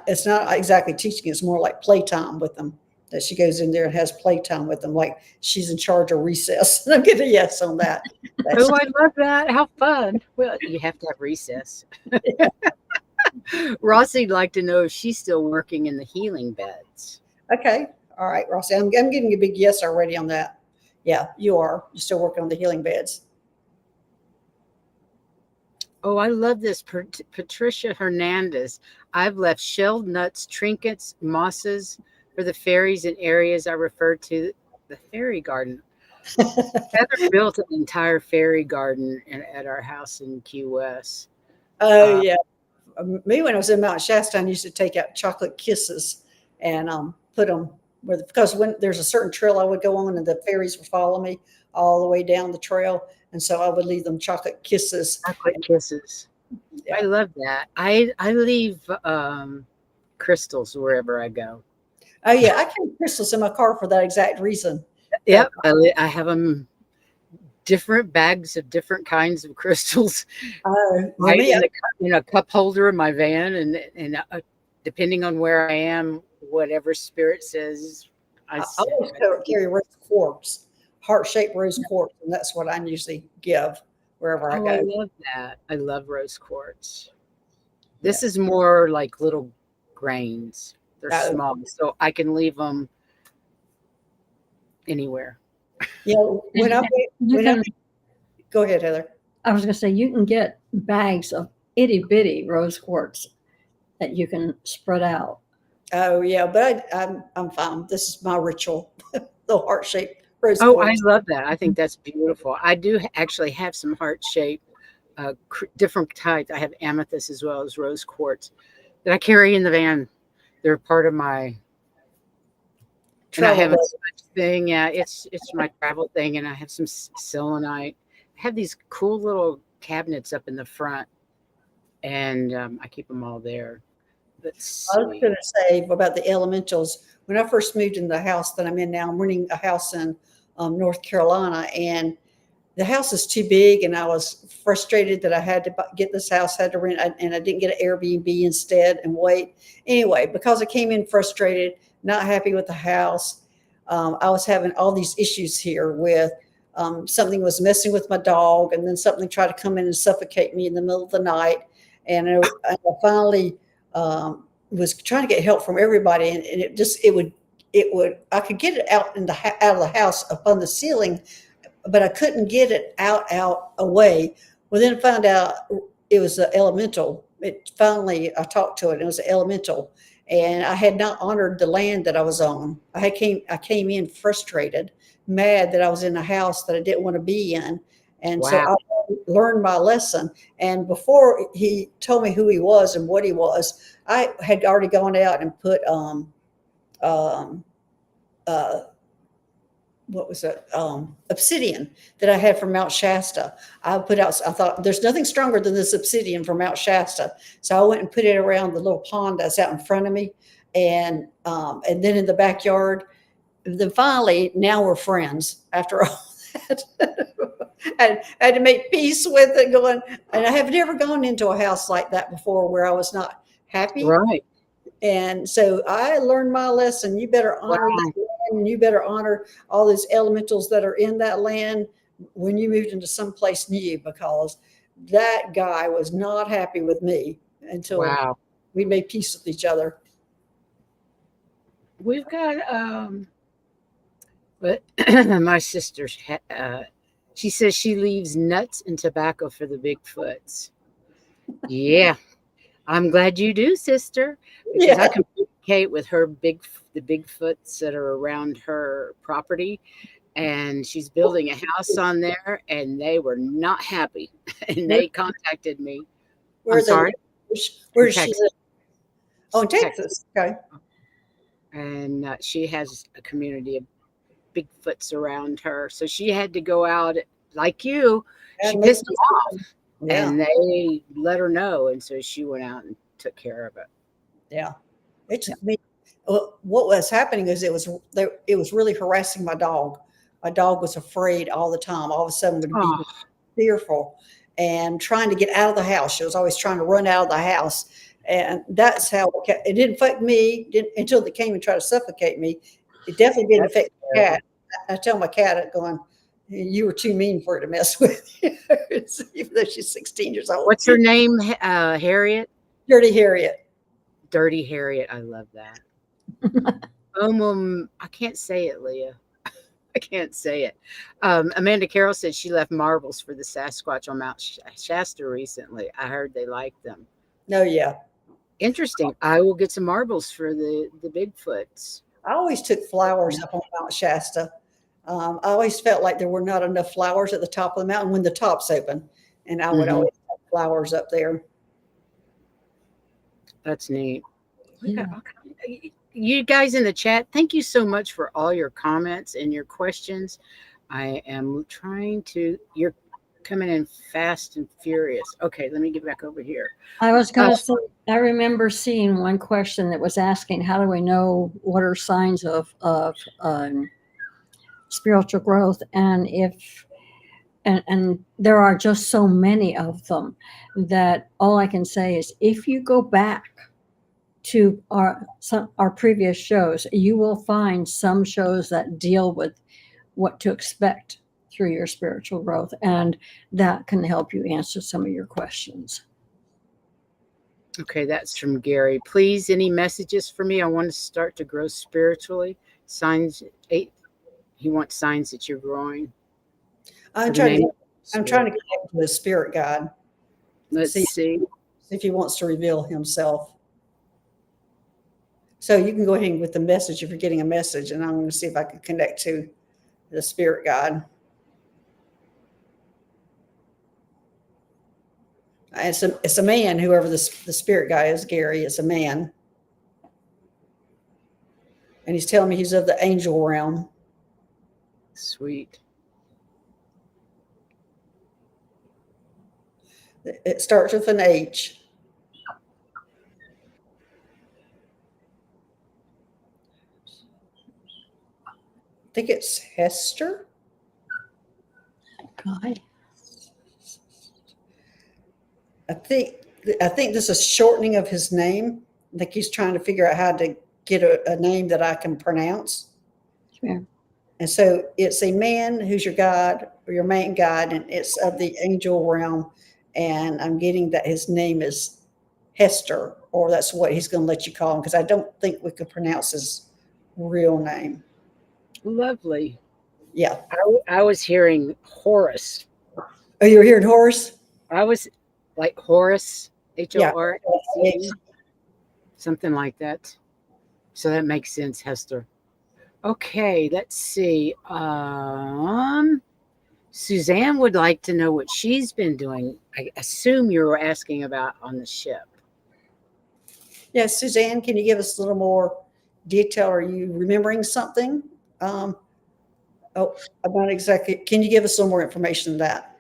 it's not exactly teaching. It's more like playtime with them. That she goes in there and has playtime with them, like she's in charge of recess. I'm getting a yes on that. That's, Oh, I love that. How fun. Well, you have to have recess. Rossi'd like to know if she's still working in the healing beds. okay. All right, Rossi. I'm getting a big yes already on that. Yeah, you are. You're still working on the healing beds. Oh, I love this. Patricia Hernandez. I've left shelled nuts, trinkets, mosses for the fairies in areas I refer to the fairy garden. Heather built an entire fairy garden at our house in Key West. Oh Uh, yeah. Me when I was in Mount Shasta, I used to take out chocolate kisses and put them because when there's a certain trail I would go on and the fairies would follow me all the way down the trail, and so I would leave them chocolate kisses. chocolate kisses. I Yeah. love that. I leave crystals wherever I go. Oh yeah, I carry crystals in my car for that exact reason. That Yep, I have them different bags of different kinds of crystals, well, right me, in a cup holder in my van, and depending on where I am, whatever spirit says, I I send. always carry rose quartz, heart shaped rose quartz, and that's what I usually give wherever I Oh, I go. love that. I love rose quartz. Yeah. This is more like little grains. They're Oh, small, so I can leave them anywhere. you know, And you when I can, go ahead, Heather. I was going to say, you can get bags of itty bitty rose quartz that you can spread out. Oh yeah, but I'm fine. This is my ritual, the heart shaped rose Oh, I quartz. love that. I think that's beautiful. I do actually have some heart shaped, different types. I have amethyst as well as rose quartz that I carry in the van. They're part of my, and I Travel have a bug. such thing. Yeah, it's my travel thing, and I have some selenite. I have these cool little cabinets up in the front, and I keep them all there. That's I was sweet. going to say about the elementals. When I first moved in the house that I'm in now, I'm renting a house in North Carolina, and the house is too big, and I was frustrated that I had to get this house, had to rent, and I didn't get an Airbnb instead and wait. Anyway, because I came in frustrated, not happy with the house, I was having all these issues here with something was messing with my dog, and then something tried to come in and suffocate me in the middle of the night. And I finally was trying to get help from everybody, and it would I could get it out out of the house up on the ceiling, but I couldn't get it out away. Well, then I found out it was an elemental. It finally, I talked to it. It was an elemental, and I had not honored the land that I was on. I came in frustrated, mad that I was in a house that I didn't want to be in, and so Wow. I learned my lesson. And before he told me who he was and what he was, I had already gone out and put um, uh, what was it? Obsidian that I had from Mount Shasta. I put out, I thought there's nothing stronger than this obsidian from Mount Shasta. So I went and put it around the little pond that's out in front of me. And then in the backyard. Then finally, now we're friends after all that. And I had to make peace with it going. And I have never gone into a house like that before where I was not happy. Right. And so I learned my lesson. You better honor Wow. that land, and you better honor all those elementals that are in that land when you moved into someplace new, because that guy was not happy with me until Wow. we made peace with each other. We've got but my sister, she says she leaves nuts and tobacco for the Bigfoots. Yeah, I'm glad you do, sister, because I Yeah. communicate with the Bigfoots that are around her property, and she's building a house on there, and they were not happy, and Where, they contacted me. I'm where they live? sorry, Where in does she Texas. live? Oh, in Texas. Okay. And she has a community of Bigfoots around her. So she had to go out like you. She And pissed them off, yeah. and they let her know. And so she went out and took care of it. Yeah. It took me. Well, what was happening is it was really harassing my dog. My dog was afraid all the time. All of a sudden would be Oh, fearful and trying to get out of the house. She was always trying to run out of the house. And that's how it didn't affect me until they came and tried to suffocate me. It definitely didn't that's affect the cat. I tell my cat, going, you were too mean for her to mess with, even though she's 16 years old. What's her name? Harriet? Dirty Harriet. Dirty Harriet. I love that. I can't say it, Leah. I can't say it. Amanda Carroll said she left marbles for the Sasquatch on Mount Shasta recently. I heard they liked them. No, yeah. Interesting. I will get some marbles for the Bigfoots. I always took flowers up on Mount Shasta. I always felt like there were not enough flowers at the top of the mountain when the top's open. And I would always have flowers up there. That's neat. Yeah. You guys in the chat, thank you so much for all your comments and your questions. I am you're coming in fast and furious. Okay, let me get back over here. I was going to say, I remember seeing one question that was asking, how do we know what are signs of spiritual growth? And and there are just so many of them that all I can say is if you go back to our previous shows, you will find some shows that deal with what to expect through your spiritual growth, and that can help you answer some of your questions. Okay, that's from Gary. Please, any messages for me? I want to start to grow spiritually. Signs. He wants signs that you're growing. I'm trying to connect to the spirit guide. Let's see if he wants to reveal himself. So you can go ahead with the message if you're getting a message, and I'm going to see if I can connect to the spirit guide. It's a man, whoever the spirit guy is, Gary, it's a man. And he's telling me he's of the angel realm. Sweet. It starts with an H. I think it's Hester. God. I think this is shortening of his name. I think he's trying to figure out how to get a name that I can pronounce. Sure. And so it's a man who's your guide or your main guide, and it's of the angel realm. And I'm getting that his name is Hester, or that's what he's going to let you call him, because I don't think we could pronounce his real name. Lovely. Yeah. I was hearing Horus. Oh, you were hearing Horus? I was like Horus, Horse, Yeah. something like that. So that makes sense, Hester. Okay, let's see. Suzanne would like to know what she's been doing. I assume you were asking about on the ship. Yeah, Suzanne, can you give us a little more detail? Are you remembering something? I'm not exactly. Can you give us some more information on that?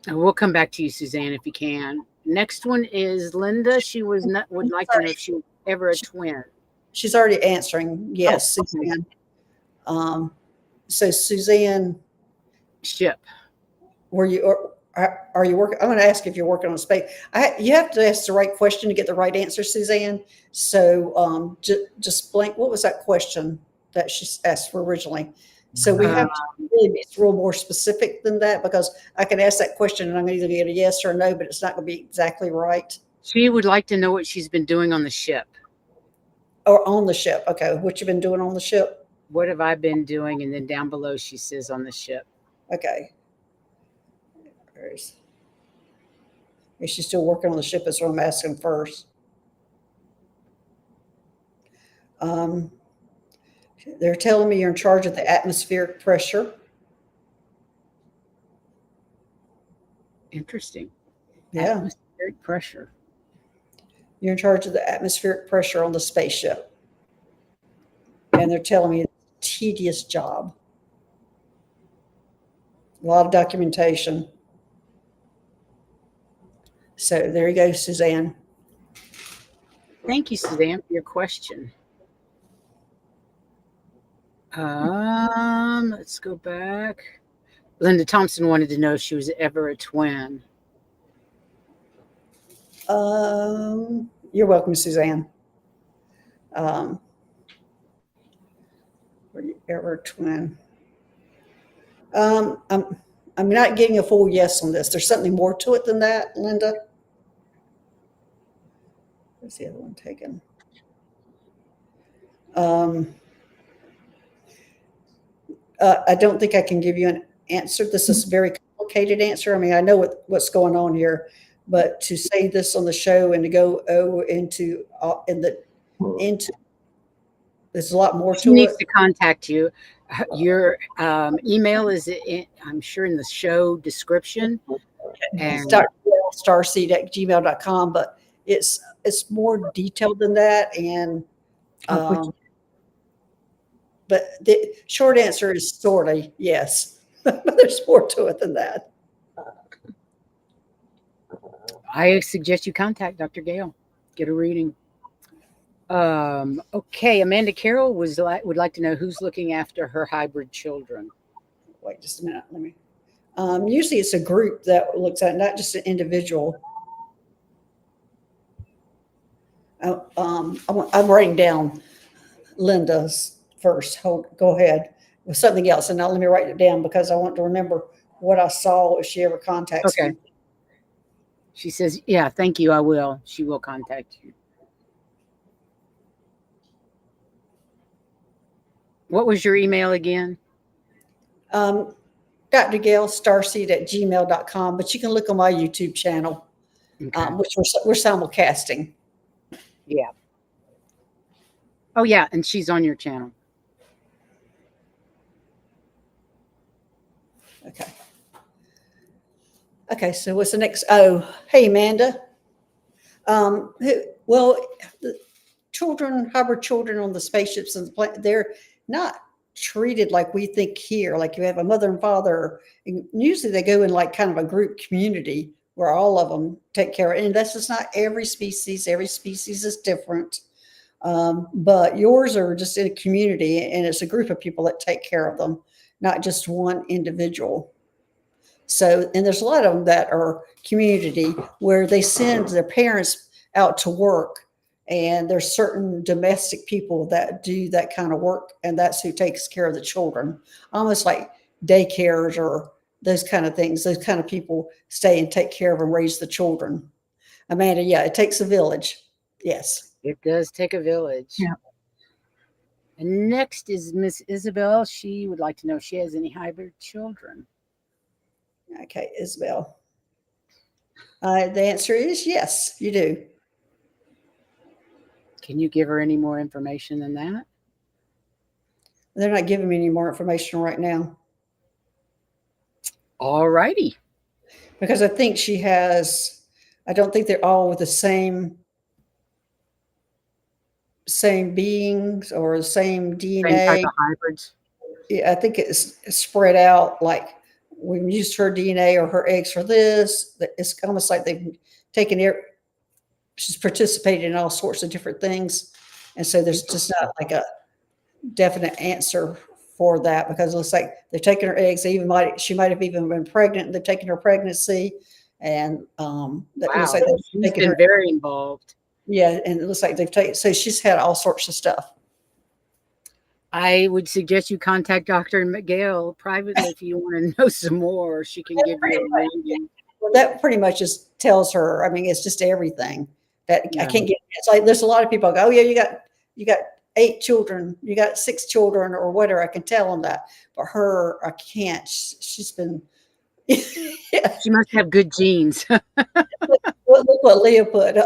We'll come back to you, Suzanne, if you can. Next one is Linda. She would like to know if she was ever a twin. She's already answering. Yes, okay. Suzanne. So Suzanne, ship. Were you? Are you working? I'm going to ask if you're working on space. You have to ask the right question to get the right answer, Suzanne. So just blank. What was that question that she asked for originally? So we have to really be a little more specific than that, because I can ask that question and I'm going to either get a yes or a no, but it's not going to be exactly right. She would like to know what she's been doing on the ship. Or on the ship. Okay. What you been doing on the ship? What have I been doing? And then down below, she says on the ship. Okay. Is she still working on the ship? That's what I'm asking first. They're telling me you're in charge of the atmospheric pressure. Interesting. Yeah. Atmospheric pressure. You're in charge of the atmospheric pressure on the spaceship. And they're telling me it's a tedious job. A lot of documentation. So there you go, Suzanne. Thank you, Suzanne, for your question. Let's go back. Linda Thompson wanted to know if she was ever a twin. You're welcome, Suzanne. Were you ever a twin? I'm not getting a full yes on this. There's something more to it than that, Linda. Where's the other one taken? I don't think I can give you an answer. This is a very complicated answer. I mean, I know what's going on here, but to say this on the show and to go into there's a lot more She to needs it. to contact you. Your email is, I'm sure, in the show description. It's And drgailstarseed@gmail.com, but it's more detailed than that. And but the short answer is sort of yes, but there's more to it than that. I suggest you contact Dr. Gail. Get a reading. Okay, Amanda Carroll would like to know who's looking after her hybrid children. Wait just a minute. Let me. Usually it's a group that looks at, not just an individual. I'm writing down Linda's first. Go ahead with something else, and now let me write it down because I want to remember what I saw if she ever contacts me. She says, yeah, thank you, I will. She will contact you. What was your email again? drgailstarseed@gmail.com, but you can look on my YouTube channel, Okay. which we're simulcasting. Yeah. Oh, yeah, and she's on your channel. Okay. Okay, so what's the next? Oh, hey, Amanda. Well, the hybrid children on the spaceships and the planet, they're not treated like we think here. Like you have a mother and father, and usually they go in like kind of a group community where all of them take care of it. And that's just not every species. Every species is different. But yours are just in a community, and it's a group of people that take care of them, not just one individual. So, and there's a lot of them that are community where they send their parents out to work, and there's certain domestic people that do that kind of work, and that's who takes care of the children, almost like daycares or those kind of things. Those kind of people stay and take care of and raise the children. Amanda, yeah, it takes a village. Yes. It does take a village. Yeah. And next is Miss Isabel. She would like to know if she has any hybrid children. Okay, Isabel. The answer is yes, you do. Can you give her any more information than that? They're not giving me any more information right now. All righty. Because I think she has, I don't think they're all with the same beings or the same DNA. Same type of hybrids. Yeah, I think it's spread out. Like we used her DNA or her eggs for this. It's almost like they've taken it. She's participated in all sorts of different things. And so there's just not like a definite answer for that, because it looks like they've taken her eggs. She might have even been pregnant. They've taken her pregnancy, and that looks like She's been very involved. Yeah, and it looks like they've taken. So she's had all sorts of stuff. I would suggest you contact Dr. Gail privately if you want to know some more. She can give you a reading. Well, that pretty much just tells her. I mean, it's just everything that I can't get. It's like there's a lot of people go, oh yeah, you got 8 children, you got 6 children, or whatever. I can tell them that, but her, I can't. She's been. Yeah. She must have good genes. Look what Leah put.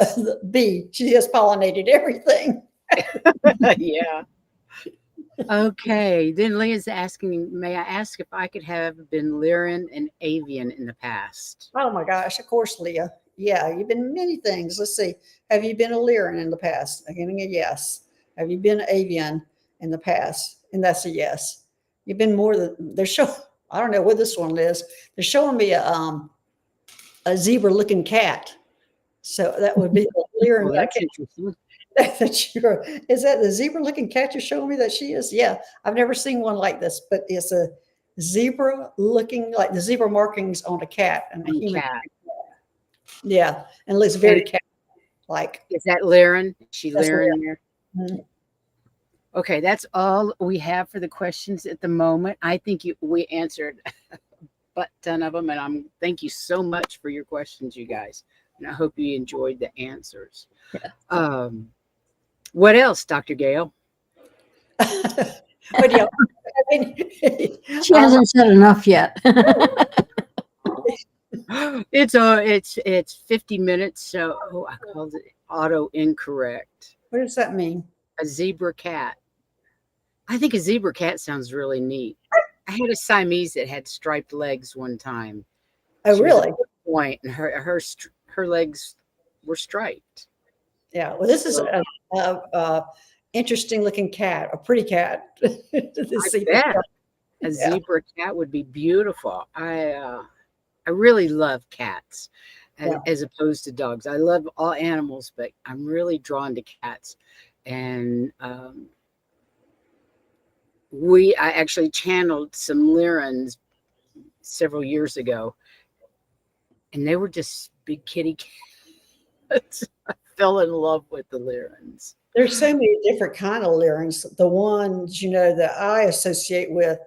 B. She just pollinated everything. Yeah. Okay. Then Leah's asking, may I ask if I could have been Lyran and Avian in the past? Oh my gosh! Of course, Leah. Yeah, you've been many things. Let's see. Have you been a Lyran in the past? I'm getting a yes. Have you been avian in the past? And that's a yes. You've been more than they're showing. I don't know what this one is. They're showing me a zebra looking cat. So that would be a Lyran. Well, that's interesting. That you're, is that the zebra looking cat you're showing me that she is? Yeah. I've never seen one like this, but it's a zebra looking like the zebra markings on a cat and a And human. cat. Yeah. And looks very cat like. Is that Lyran? Is she That's Lyran there? Mhm. Okay, that's all we have for the questions at the moment. I think we answered a butt ton of them, and thank you so much for your questions, you guys. And I hope you enjoyed the answers. Yeah. What else, Dr. Gail? But yeah, I mean, She hasn't said enough yet. It's 50 minutes, so I called it auto incorrect. what does that mean? A zebra cat. I think a zebra cat sounds really neat. I had a Siamese that had striped legs one time. Oh, She was really? at a point, and her legs were striped. Yeah. Well, this is So a interesting looking cat, a pretty cat. To I see bet a Yeah. zebra cat would be beautiful. I really love cats Yeah. as opposed to dogs. I love all animals, but I'm really drawn to cats. And I actually channeled some Lyrans several years ago, and they were just big kitty cats. I fell in love with the Lyrans. There's so many different kind of Lyrans. The ones, that I associate with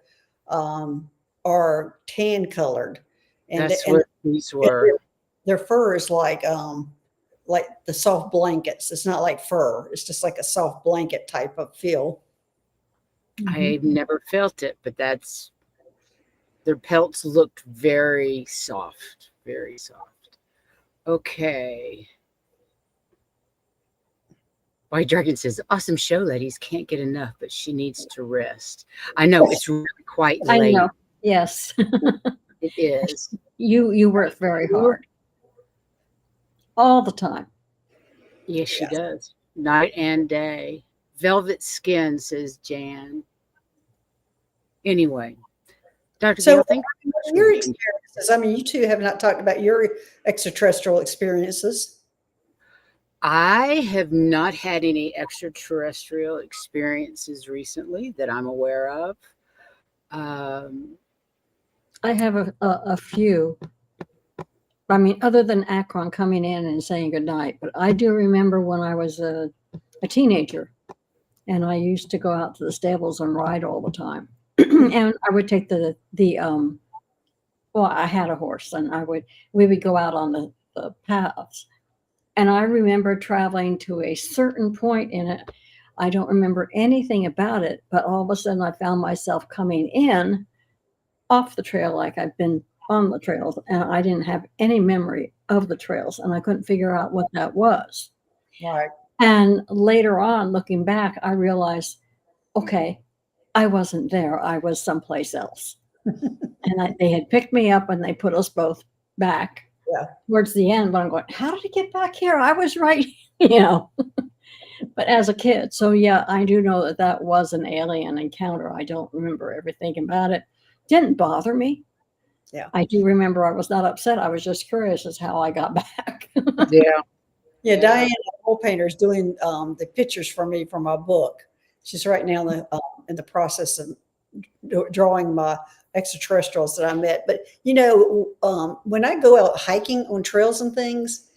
are tan colored. And, That's and what these were. their fur is like the soft blankets. It's not like fur. It's just like a soft blanket type of feel. I've never felt it, but their pelts looked very soft, very soft. Okay. White Dragon says, awesome show, ladies. Can't get enough, but she needs to rest. I know it's really quite I late. know. Yes. It is. You work very hard. All the time. Yes, she Yes. does. Night and day. Velvet skin, says Jan. Anyway, Dr. So Gail, thank you. what are your experiences? I mean, you two have not talked about your extraterrestrial experiences. I have not had any extraterrestrial experiences recently that I'm aware of. I have a few. I mean, other than Akron coming in and saying goodnight, but I do remember when I was a teenager and I used to go out to the stables and ride all the time. And I would take well, I had a horse and we would go out on the paths. And I remember traveling to a certain point in it. I don't remember anything about it, but all of a sudden I found myself coming in off the trail like I've been on the trails, and I didn't have any memory of the trails, and I couldn't figure out what that was. Right. And later on, looking back, I realized, okay, I wasn't there. I was someplace else. And they had picked me up and they put us both back towards the end. But I'm going, how did I get back here? I was right, But as a kid, so yeah, I do know that was an alien encounter. I don't remember everything about it. Didn't bother me. Yeah. I do remember I was not upset. I was just curious as how I got back. Yeah. Yeah, Diane, the oil painter, is doing the pictures for me for my book. She's right now in the process of drawing my extraterrestrials that I met. But when I go out hiking on trails and things,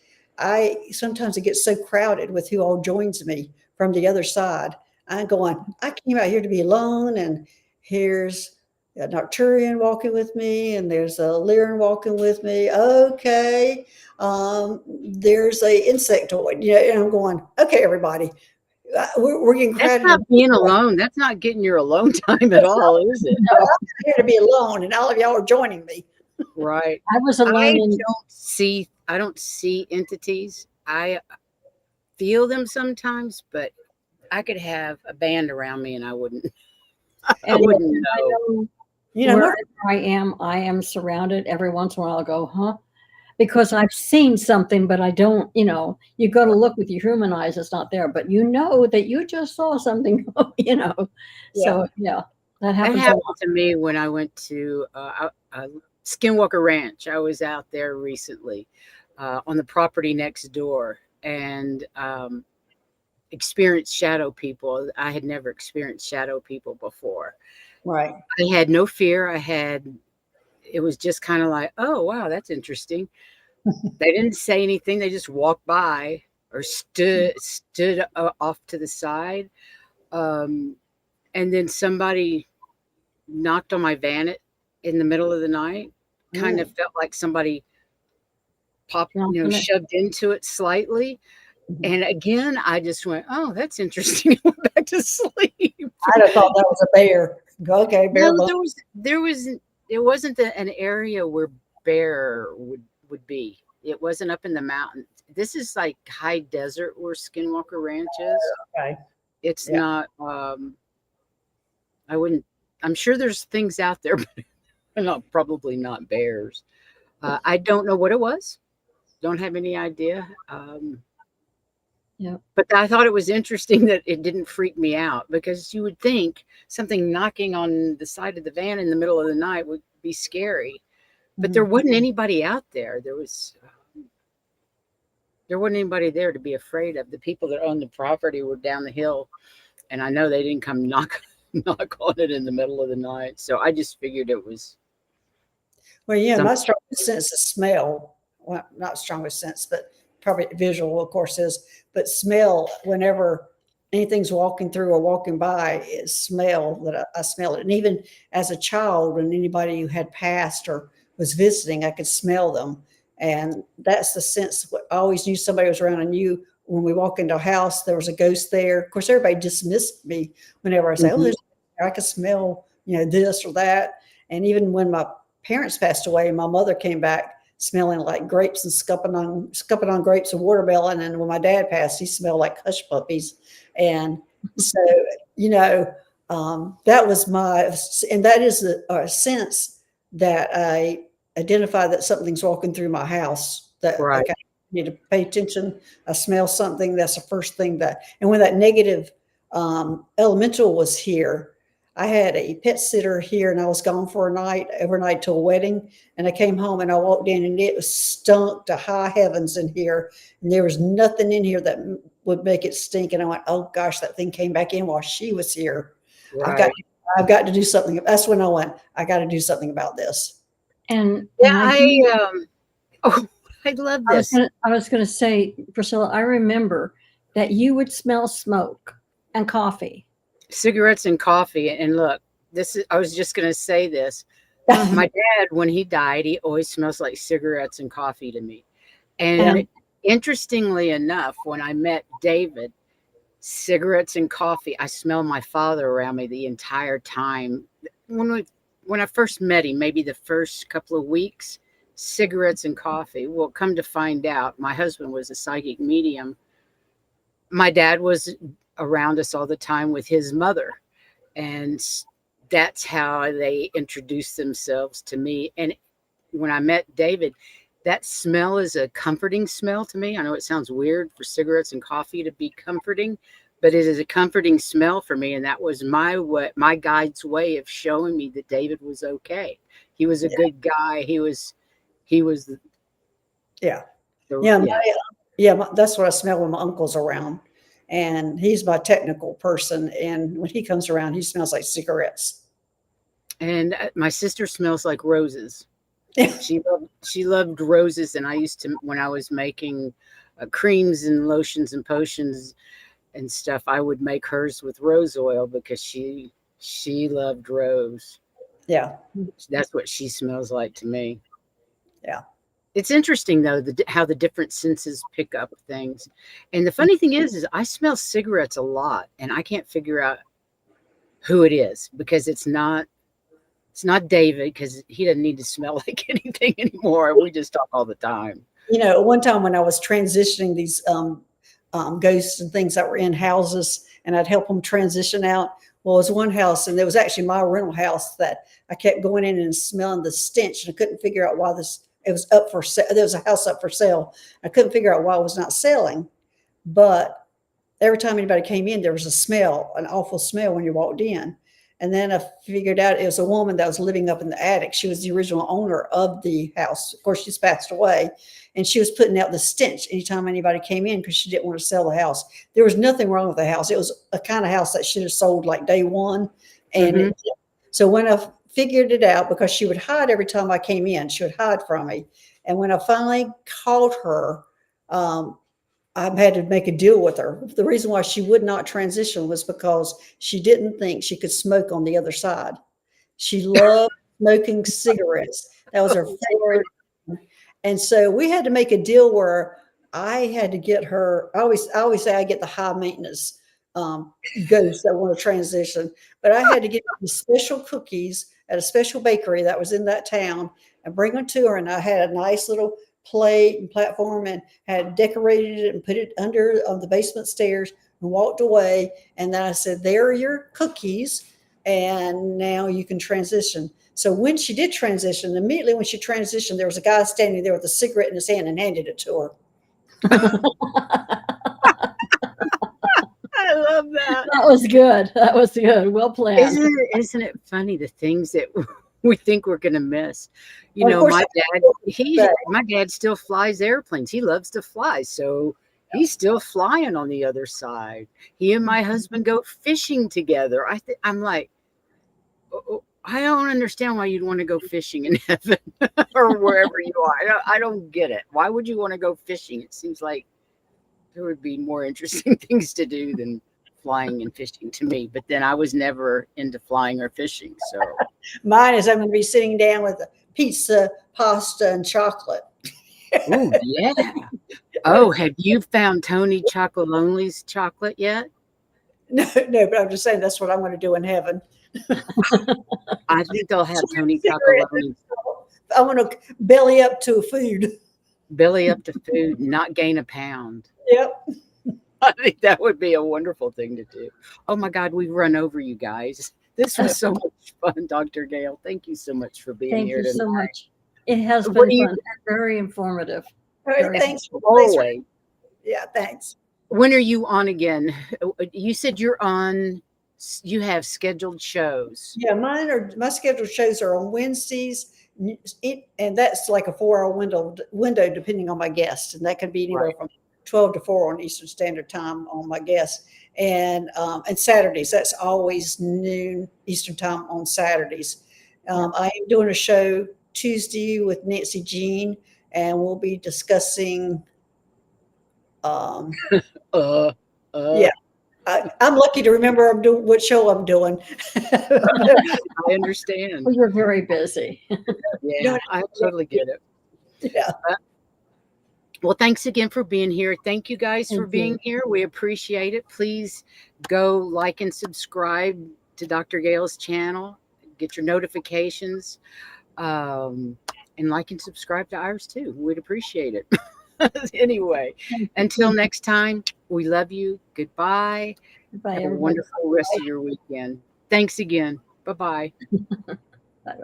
sometimes it gets so crowded with who all joins me from the other side. I'm going, I came out here to be alone, and here's a Nocturian walking with me, and there's a Lyran walking with me. Okay. There's a insectoid, and I'm going, okay, everybody, we're getting That's crowded. not being alone. That's not getting your alone time at all, is it? I'm here to be alone, and all of y'all are joining me. Right. I was alone. I don't see entities. I feel them sometimes, but I could have a band around me and I wouldn't know. Wherever I am surrounded. Every once in a while I'll go, huh? because I've seen something, but I don't, you go to look with your human eyes, it's not there, but you know that you just saw something, Yeah. So yeah, that That happens a happened lot. to me when I went to Skinwalker Ranch. I was out there recently on the property next door and experienced shadow people. I had never experienced shadow people before. Right. I had no fear. It was just kind of like, oh, wow, that's interesting. They didn't say anything. They just walked by or stood off to the side. Um, and then somebody knocked on my van in the middle of the night. Kind of Mm. felt like somebody popped, Jumping it. shoved into it slightly. Mhm. And again, I just went, oh, that's interesting. I went back to sleep. I'd have thought that was a bear. Okay, bear No, bump. it wasn't an area where bear would be. It wasn't up in the mountains. This is like high desert where Skinwalker Ranch is. Okay. It's Yeah. not. I wouldn't. I'm sure there's things out there, but not probably not bears. I don't know what it was. Don't have any idea. Yeah. But I thought it was interesting that it didn't freak me out because you would think something knocking on the side of the van in the middle of the night would be scary. But there Mhm. wasn't anybody out there. There wasn't anybody there to be afraid of. The people that owned the property were down the hill, and I know they didn't come knock on it in the middle of the night. So I just figured it was Well, yeah, some my strongest sense is smell. Well, not strongest sense, but probably visual, of course, is. But smell, whenever anything's walking through or walking by, is smell that I smell it. And even as a child, when anybody who had passed or was visiting, I could smell them. And that's the sense. I always knew somebody was around. I knew when we walk into a house, there was a ghost there. Of course, everybody dismissed me whenever I say, "Oh, Mhm. there's," I could smell, this or that. And even when my parents passed away, my mother came back smelling like grapes and scupping on grapes and watermelon. And when my dad passed, he smelled like hush puppies. And so, you know, that was and that is a sense that I identify that something's walking through my house. That Right. okay, I need to pay attention. I smell something. That's the first thing and when that negative elemental was here, I had a pet sitter here and I was gone for a night, overnight to a wedding. And I came home and I walked in and it was stunk to high heavens in here. And there was nothing in here that would make it stink. And I went, oh gosh, that thing came back in while she was here. I've got, Right. I've got to do something. That's when I went, I got to do something about this. And Yeah, I do. oh, I love I was this. gonna I was gonna say, Priscilla, I remember that you would smell smoke and coffee. Cigarettes and coffee. And look, I was just going to say this. Mhm. My dad, when he died, he always smells like cigarettes and coffee to me. And And interestingly enough, when I met David, cigarettes and coffee, I smelled my father around me the entire time. When we when I first met him, maybe the first couple of weeks, cigarettes and coffee. Well, come to find out, my husband was a psychic medium. My dad was around us all the time with his mother, and that's how they introduced themselves to me. And when I met David, that smell is a comforting smell to me. I know it sounds weird for cigarettes and coffee to be comforting, but it is a comforting smell for me. And that was my guide's way of showing me that David was okay. He was a Yeah. good guy. He was Yeah. the Yeah. yeah. That's what I smell when my uncle's around. And he's my technical person. And when he comes around, he smells like cigarettes. And my sister smells like roses. Yeah. She loved roses, and I used to when I was making creams and lotions and potions and stuff. I would make hers with rose oil because she loved rose. Yeah. That's what she smells like to me. Yeah. It's interesting though how the different senses pick up things. And the funny thing is I smell cigarettes a lot, and I can't figure out who it is because it's not David because he doesn't need to smell like anything anymore. We just talk all the time. One time when I was transitioning these ghosts and things that were in houses, and I'd help them transition out. Well, it was one house, and there was actually my rental house that I kept going in and smelling the stench, and I couldn't figure out it was up for sale. There was a house up for sale. I couldn't figure out why it was not selling, but every time anybody came in, there was a smell, an awful smell when you walked in. And then I figured out it was a woman that was living up in the attic. She was the original owner of the house. Of course, she's passed away. And she was putting out the stench anytime anybody came in because she didn't want to sell the house. There was nothing wrong with the house. It was a kind of house that should have sold like day one. And so when I figured it out, because she would hide every time I came in, she would hide from me. And when I finally called her, I had to make a deal with her. The reason why she would not transition was because she didn't think she could smoke on the other side. She loved smoking cigarettes. That was her favorite. And so we had to make a deal where I had to get her. I always say I get the high maintenance ghosts that want to transition, but I had to get these special cookies at a special bakery that was in that town and bring them to her. And I had a nice little plate and platform and had decorated it and put it under on the basement stairs and walked away. And then I said, there are your cookies. And now you can transition. So when she did transition, immediately when she transitioned, there was a guy standing there with a cigarette in his hand and handed it to her. I love that. That was good. That was good. Well planned. Isn't it funny the things that we think we're going to miss? You Well, know, of course, my dad still flies airplanes. He loves to fly, so he's still flying on the other side. He and my husband go fishing together. I'm like, oh, I don't understand why you'd want to go fishing in heaven or wherever you are. I don't get it. Why would you want to go fishing? It seems like there would be more interesting things to do than flying and fishing to me. But then I was never into flying or fishing. So mine is I'm going to be sitting down with a pizza, pasta, and chocolate. oh yeah. Oh, have you found Tony Chocolonely's chocolate yet? No, but I'm just saying that's what I'm going to do in heaven. I think they'll have Tony Chocolonely I want to belly up to food. belly up to food, not gain a pound. Yep. I think that would be a wonderful thing to do. Oh my God, we've run over you guys. This was so much fun, Dr. Gail. Thank you so much for being Thank here you tonight. so much. It has What been do you- fun. Very informative. All right, Very thanks. Always. Yeah, thanks. When are you on again? You said you have scheduled shows. Yeah, my scheduled shows are on Wednesdays, and that's like a 4-hour window depending on my guest, and that can be anywhere from 12 to 4 on Eastern Standard Time on my guest, and Saturdays that's always noon Eastern Time on Saturdays. I am doing a show Tuesday with Nancy Jean, and we'll be discussing. Yeah. I'm lucky to remember I'm doing what show I'm doing. I understand. Well, you're very busy. Yeah, I totally get it. Yeah. Well, thanks again for being here. Thank you guys for Thank being you. here. We appreciate it. Please go like and subscribe to Dr. Gail's channel. Get your notifications. And like and subscribe to ours too. We'd appreciate it. Anyway, until next time, we love you. Goodbye. Bye, Have a everybody. wonderful rest of your weekend. Thanks again. Bye-bye. Bye-bye.